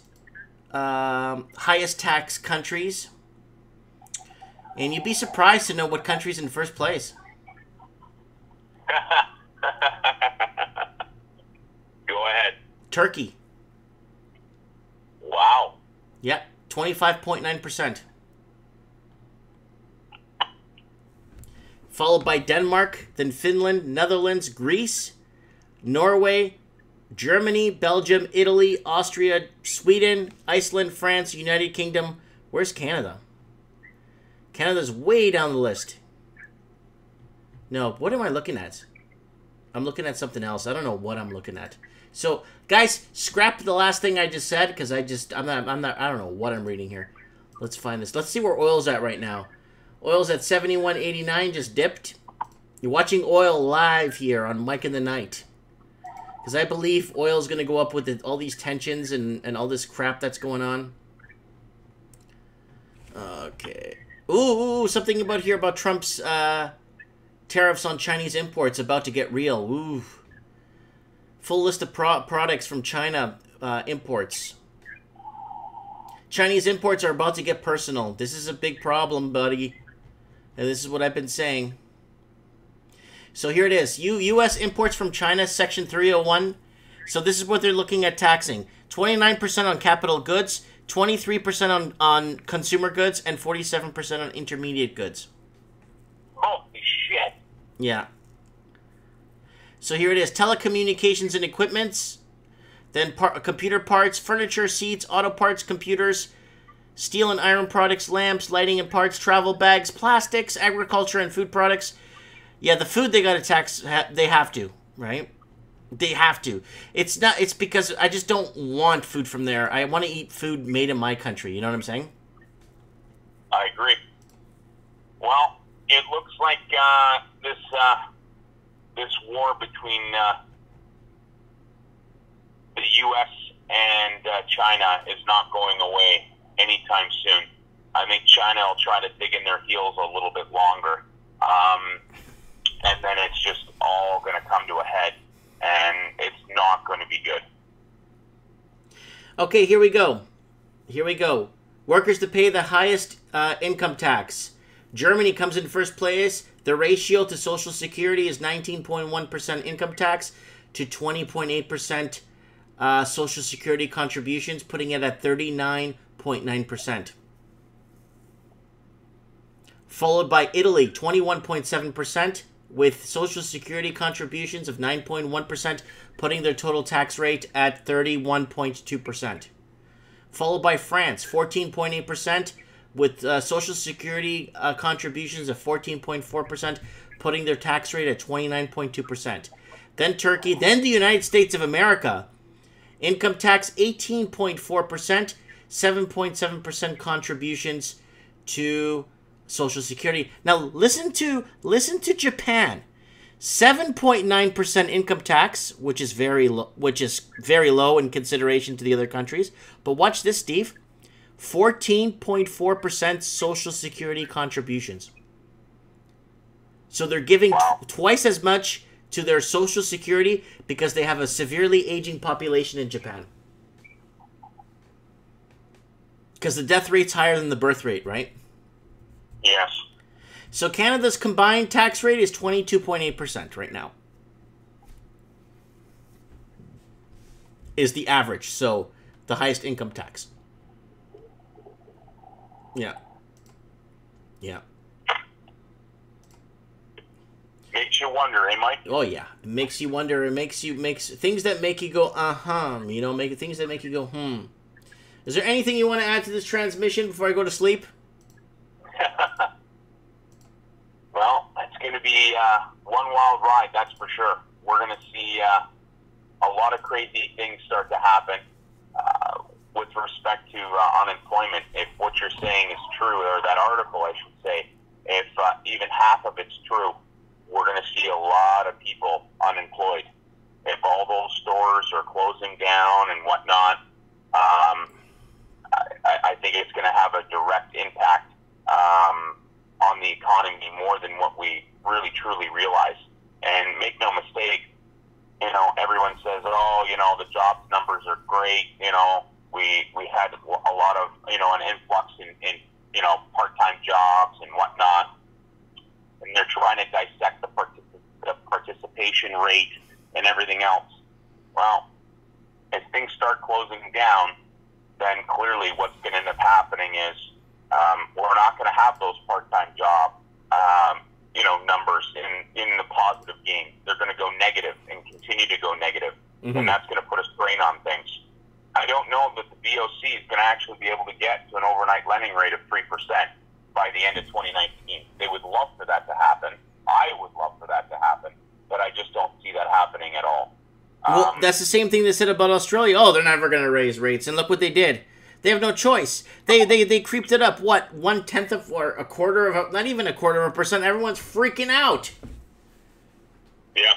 highest tax countries. And you'd be surprised to know what country's in first place. Go ahead. Turkey. Wow. Yep, 25.9%. Followed by Denmark, then Finland, Netherlands, Greece, Norway, Germany, Belgium, Italy, Austria, Sweden, Iceland, France, United Kingdom. Where's Canada? Canada's way down the list. No, what am I looking at? I'm looking at something else. I don't know what I'm looking at. So, guys, scrap the last thing I just said because I don't know what I'm reading here. Let's find this. Let's see where oil's at right now. Oil's at 71.89, just dipped. You're watching oil live here on Mike in the Night. Because I believe oil's going to go up with all these tensions and all this crap that's going on. Okay. Ooh, something about here about Trump's tariffs on Chinese imports about to get real. Ooh. Full list of products from China imports. Chinese imports are about to get personal. This is a big problem, buddy. And this is what I've been saying. So here it is. U.S. imports from China, Section 301. So this is what they're looking at taxing. 29% on capital goods, 23% on consumer goods, and 47% on intermediate goods. Holy shit. Yeah. So here it is. Telecommunications and equipments. Then computer parts, furniture, seats, auto parts, computers, steel and iron products, lamps, lighting and parts, travel bags, plastics, agriculture, and food products. Yeah, the food they got to tax, they have to, right? They have to. It's because I just don't want food from there. I want to eat food made in my country. You know what I'm saying? I agree. Well, it looks like this war between the U.S. and China is not going away anytime soon. I think China will try to dig in their heels a little bit longer. And then it's just all going to come to a head, and it's not going to be good. Okay, here we go. Here we go. Workers to pay the highest income tax. Germany comes in first place. The ratio to Social Security is 19.1% income tax to 20.8% Social Security contributions, putting it at 39.9%. Followed by Italy, 21.7%, with Social Security contributions of 9.1%, putting their total tax rate at 31.2%. Followed by France, 14.8%, with Social Security contributions of 14.4%, putting their tax rate at 29.2%. Then Turkey, then the United States of America. Income tax 18.4%, 7.7% contributions to Social Security. Now listen to Japan. 7.9% income tax, which is very low in consideration to the other countries. But watch this, Steve. 14.4% Social Security contributions. So they're giving twice as much to their Social Security because they have a severely aging population in Japan. Because the death rate's higher than the birth rate, right? Yes. So Canada's combined tax rate is 22.8% right now. Is the average, so the highest income tax. Yeah. Yeah. Makes you wonder, eh, Mike? Oh yeah, it makes you wonder. It makes things that make you go you know, things that make you go Is there anything you want to add to this transmission before I go to sleep? Well, it's going to be one wild ride, that's for sure. We're going to see a lot of crazy things start to happen with respect to unemployment. If what you're saying is true, or that article, I should say, if even half of it's true, we're going to see a lot of people unemployed. If all those stores are closing down and whatnot, I think it's going to have a direct impact on the economy more than what we really truly realize. And make no mistake, you know, everyone says, oh, you know, the jobs numbers are great. You know, we had a lot of, you know, an influx in you know, part-time jobs and whatnot. And they're trying to dissect the participation rate and everything else. Well, as things start closing down, then clearly what's going to end up happening is we're not going to have those part-time job, you know, numbers in the positive game. They're going to go negative and continue to go negative, and that's going to put a strain on things. I don't know that the BOC is going to actually be able to get to an overnight lending rate of 3% by the end of 2019. They would love for that to happen. I would love for that to happen, but I just don't see that happening. Well, that's the same thing they said about Australia. Oh, they're never going to raise rates, and look what they did. They have no choice. They creeped it up. What, 1/10 of or a quarter of not even a quarter of a percent. Everyone's freaking out. Yeah.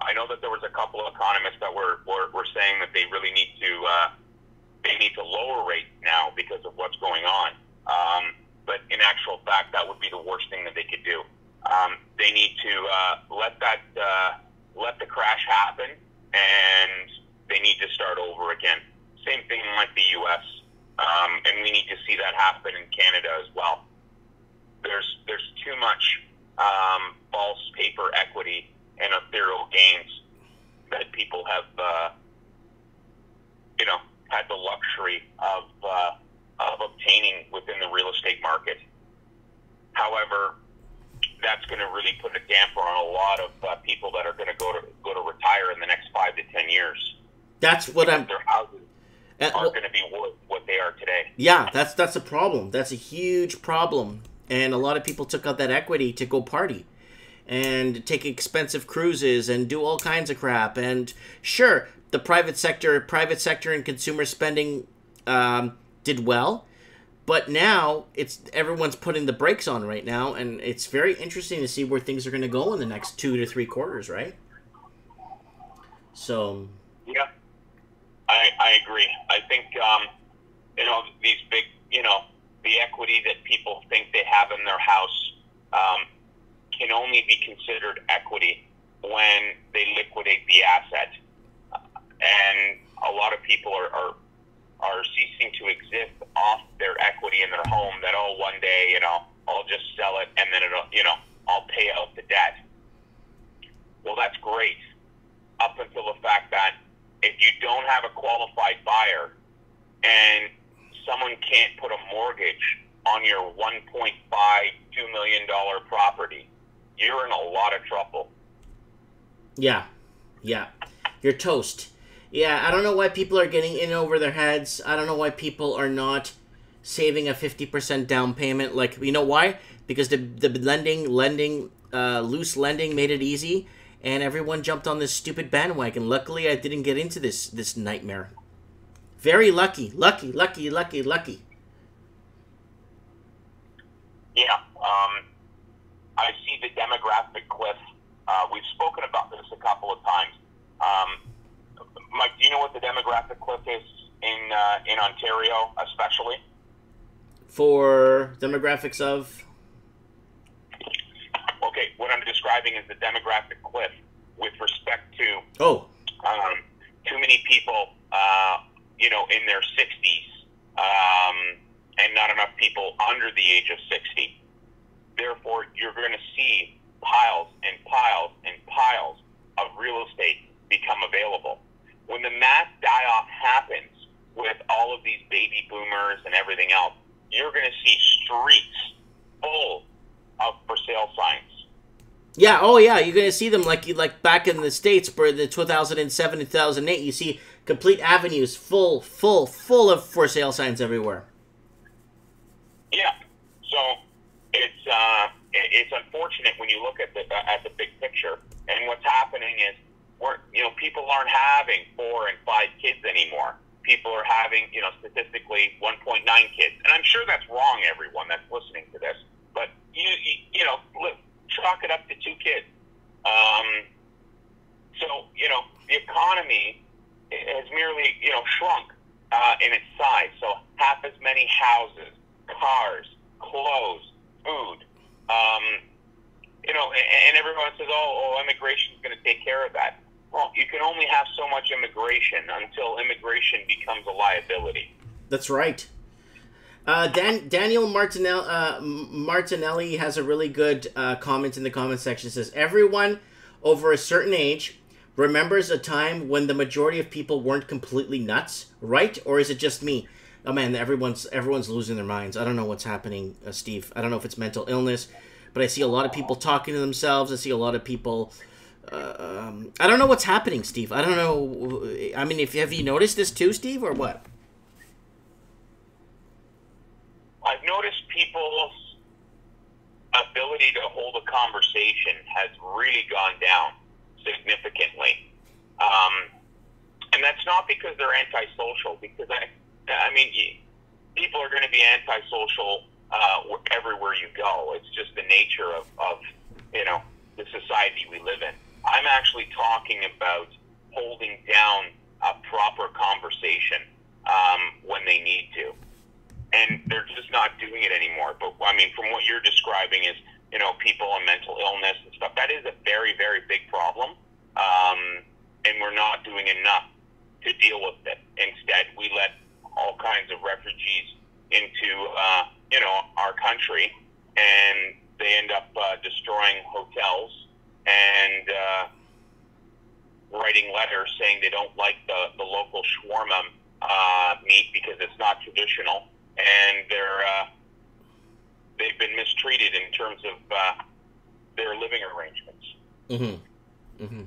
I know that there was a couple of economists that were saying that they really need to lower rates now because of what's going on. But in actual fact, that would be the worst thing that they could do. They need to let the crash happen, and they need to start over again. Same thing like the U.S., and we need to see that happen in Canada as well. There's too much false paper equity and ethereal gains that people have, had the luxury of obtaining within the real estate market. However, that's going to really put a damper on a lot of people that are going to go to retire in the next 5 to 10 years. That's what Their houses aren't going to be worth what they are today. Yeah, that's a problem. That's a huge problem. And a lot of people took out that equity to go party and take expensive cruises and do all kinds of crap. And sure, the private sector and consumer spending did well, but now everyone's putting the brakes on right now, and it's very interesting to see where things are going to go in the next 2 to 3 quarters, right? So yeah, I agree. I think these big the equity that people think they have in their house can only be considered equity when they liquidate the asset. And a lot of people are ceasing to exist off their equity in their home that, one day, I'll just sell it and then I'll pay out the debt. Well, that's great. Up until the fact that if you don't have a qualified buyer and someone can't put a mortgage on your $1.5–2 million property, you're in a lot of trouble. Yeah. You're toast. Yeah, I don't know why people are getting in over their heads. I don't know why people are not saving a 50% down payment. Like, you know why? Because the loose lending made it easy, and everyone jumped on this stupid bandwagon. Luckily, I didn't get into this nightmare. Very lucky. Lucky. Yeah. I see the demographic cliff. We've spoken about this a couple of times. Mike, do you know what the demographic cliff is in Ontario, especially? For demographics of? Okay, what I'm describing is the demographic cliff with respect to too many people, in their 60s, and not enough people under the age of 60. Therefore, you're going to see piles and piles and piles of real estate become available. When the mass die-off happens with all of these baby boomers and everything else, you're going to see streets full of for sale signs. Yeah, you're going to see them like back in the States for the 2007 and 2008. You see complete avenues full of for sale signs everywhere. Yeah, so it's unfortunate when you look at the big picture, and what's happening is people aren't having 4 and 5 kids anymore. People are having statistically 1.9 kids, and I'm sure that's wrong. Everyone that's listening to this, but chalk it up to 2 kids. So the economy has merely shrunk in its size. So half as many houses, cars, clothes, food. And everyone says, immigration is going to take care of that. Well, you can only have so much immigration until immigration becomes a liability. That's right. Daniel Martinelli has a really good comment in the comment section. It says, everyone over a certain age remembers a time when the majority of people weren't completely nuts, right? Or is it just me? Oh man, everyone's losing their minds. I don't know what's happening, Steve. I don't know if it's mental illness, but I see a lot of people talking to themselves. I see a lot of people... I don't know what's happening, Steve. I don't know. I mean, have you noticed this too, Steve, or what? I've noticed people's ability to hold a conversation has really gone down. significantly. And that's not because they're antisocial, because I mean, people are going to be antisocial everywhere you go. It's just the nature of the society we live in. I'm actually talking about holding down a proper conversation when they need to, and they're just not doing it anymore. But I mean, from what you're describing is, people on mental illness and stuff, that is a very, very big problem, and we're not doing enough to deal with it. Instead, we let all kinds of refugees into our country, and they end up destroying hotels and writing letters saying they don't like the local shawarma meat because it's not traditional, and they've been mistreated in terms of their living arrangements. Mm-hmm. Mm-hmm.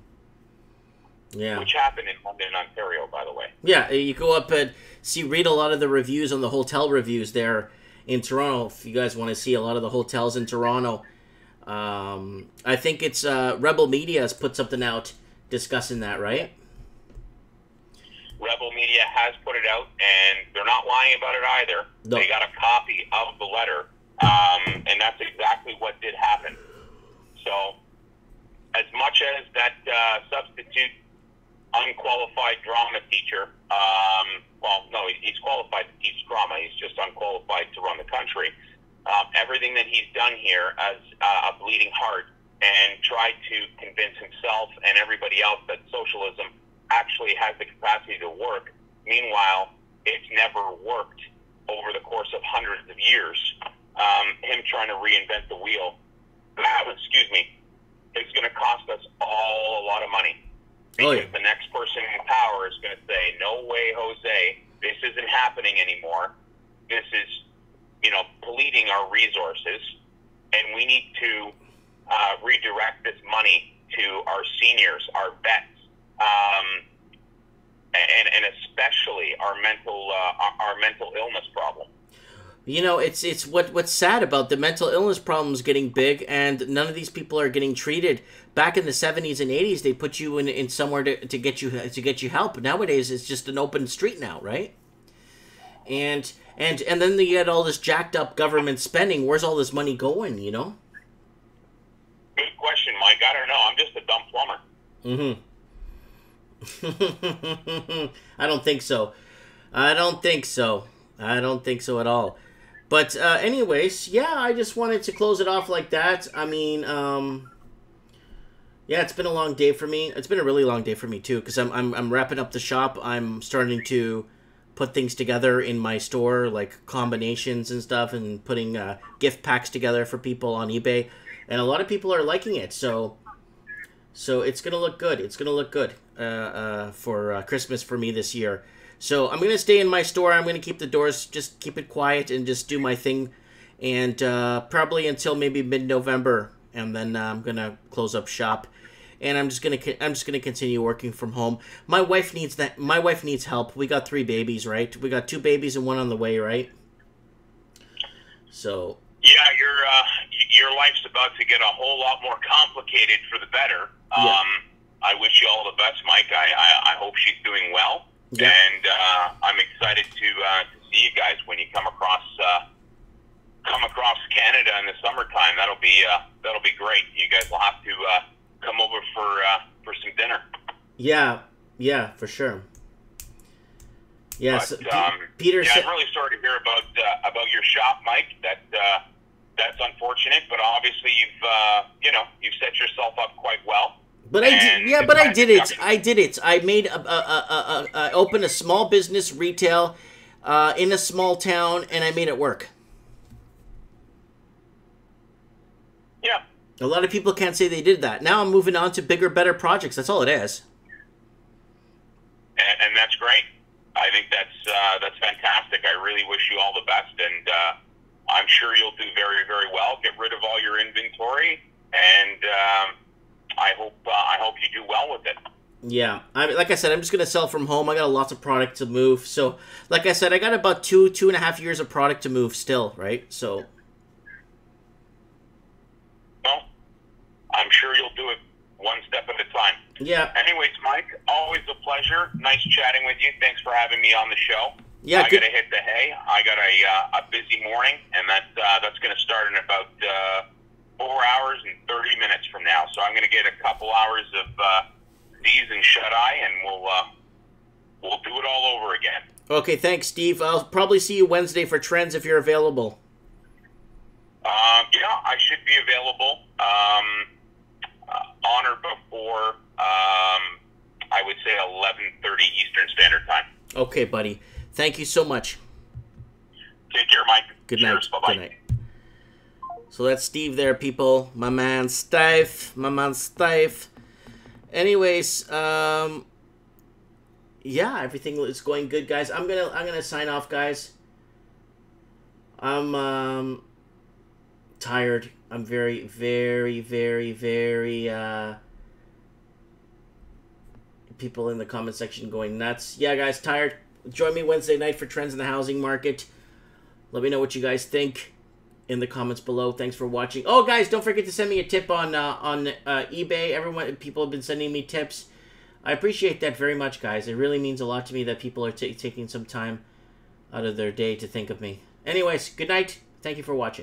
Yeah. Which happened in London, Ontario, by the way. Yeah, you go up and read a lot of the reviews on the hotel reviews there in Toronto. If you guys want to see a lot of the hotels in Toronto, I think it's Rebel Media has put something out discussing that, right? Rebel Media has put it out, and they're not lying about it either. No. They got a copy of the letter, and that's exactly what did happen. So, as much as that substitute unqualified drama teacher, well, no, he's qualified to teach drama, he's just unqualified to run the country. Everything that he's done here as a bleeding heart and tried to convince himself and everybody else that socialism actually has the capacity to work. Meanwhile, it's never worked over the course of hundreds of years. Him trying to reinvent the wheel, excuse me, is going to cost us all a lot of money. Because the next person in power is going to say, no way, Jose, this isn't happening anymore. This is, polluting our resources, and we need to redirect this money to our seniors, our vets, and especially our mental illness problem. It's what's sad about the mental illness problems getting big, and none of these people are getting treated. Back in the 70s and 80s, they put you in somewhere to get you help. Nowadays, it's just an open street now, right? And then you get all this jacked up government spending. Where's all this money going? Good question, Mike. I don't know. I'm just a dumb plumber. I don't think so. I don't think so at all. But anyways, yeah, I just wanted to close it off like that. I mean, yeah, it's been a long day for me. It's been a really long day for me too, because I'm wrapping up the shop. I'm starting to put things together in my store, like combinations and stuff, and putting gift packs together for people on eBay. And a lot of people are liking it, so it's gonna look good. It's gonna look good for Christmas for me this year. So I'm gonna stay in my store. I'm gonna keep the doors, just keep it quiet, and just do my thing, and probably until maybe mid-November, and then I'm gonna close up shop. And I'm just gonna continue working from home. My wife needs that. My wife needs help. We got 3 babies, right? We got 2 babies and 1 on the way, right? So. Yeah, your life's about to get a whole lot more complicated for the better. Yeah. I wish you all the best, Mike. I hope she's doing well, yeah. And I'm excited to see you guys when you come across Canada in the summertime. That'll be great. You guys will have to come over for some dinner. Yeah, for sure. Yeah, but, so, Peter. Yeah, I'm really sorry to hear about your shop, Mike. That's unfortunate, but obviously you've set yourself up quite well. But I did it. I made I opened a small business retail in a small town, and I made it work. Yeah. A lot of people can't say they did that. Now I'm moving on to bigger, better projects. That's all it is. And that's great. I think that's fantastic. I really wish you all the best, and I'm sure you'll do very, very well. Get rid of all your inventory, and I hope you do well with it. Yeah, like I said, I'm just gonna sell from home. I got lots of product to move. So, like I said, I got about 2.5 years of product to move still, right? So. Well, I'm sure you'll do it one step at a time. Yeah. Anyways, Mike, always a pleasure. Nice chatting with you. Thanks for having me on the show. Yeah, I got to hit the hay. I got a busy morning, and that's going to start in about 4 hours and 30 minutes from now. So I'm going to get a couple hours of Z's and shut-eye, and we'll do it all over again. Okay, thanks, Steve. I'll probably see you Wednesday for trends if you're available. Yeah, I should be available on or before, I would say 11:30 Eastern Standard Time. Okay, buddy. Thank you so much. Take care, Mike. Good night. Cheers. Bye-bye. Good night. So that's Steve there, people. My man Steve. My man Steve. Anyways, yeah, everything is going good, guys. I'm gonna sign off, guys. I'm tired. I'm very, very, very, very people in the comment section going nuts. Yeah, guys, tired. Join me Wednesday night for trends in the housing market. Let me know what you guys think in the comments below. Thanks for watching. Oh, guys, don't forget to send me a tip on eBay. People have been sending me tips. I appreciate that very much, guys. It really means a lot to me that people are taking some time out of their day to think of me. Anyways, good night. Thank you for watching.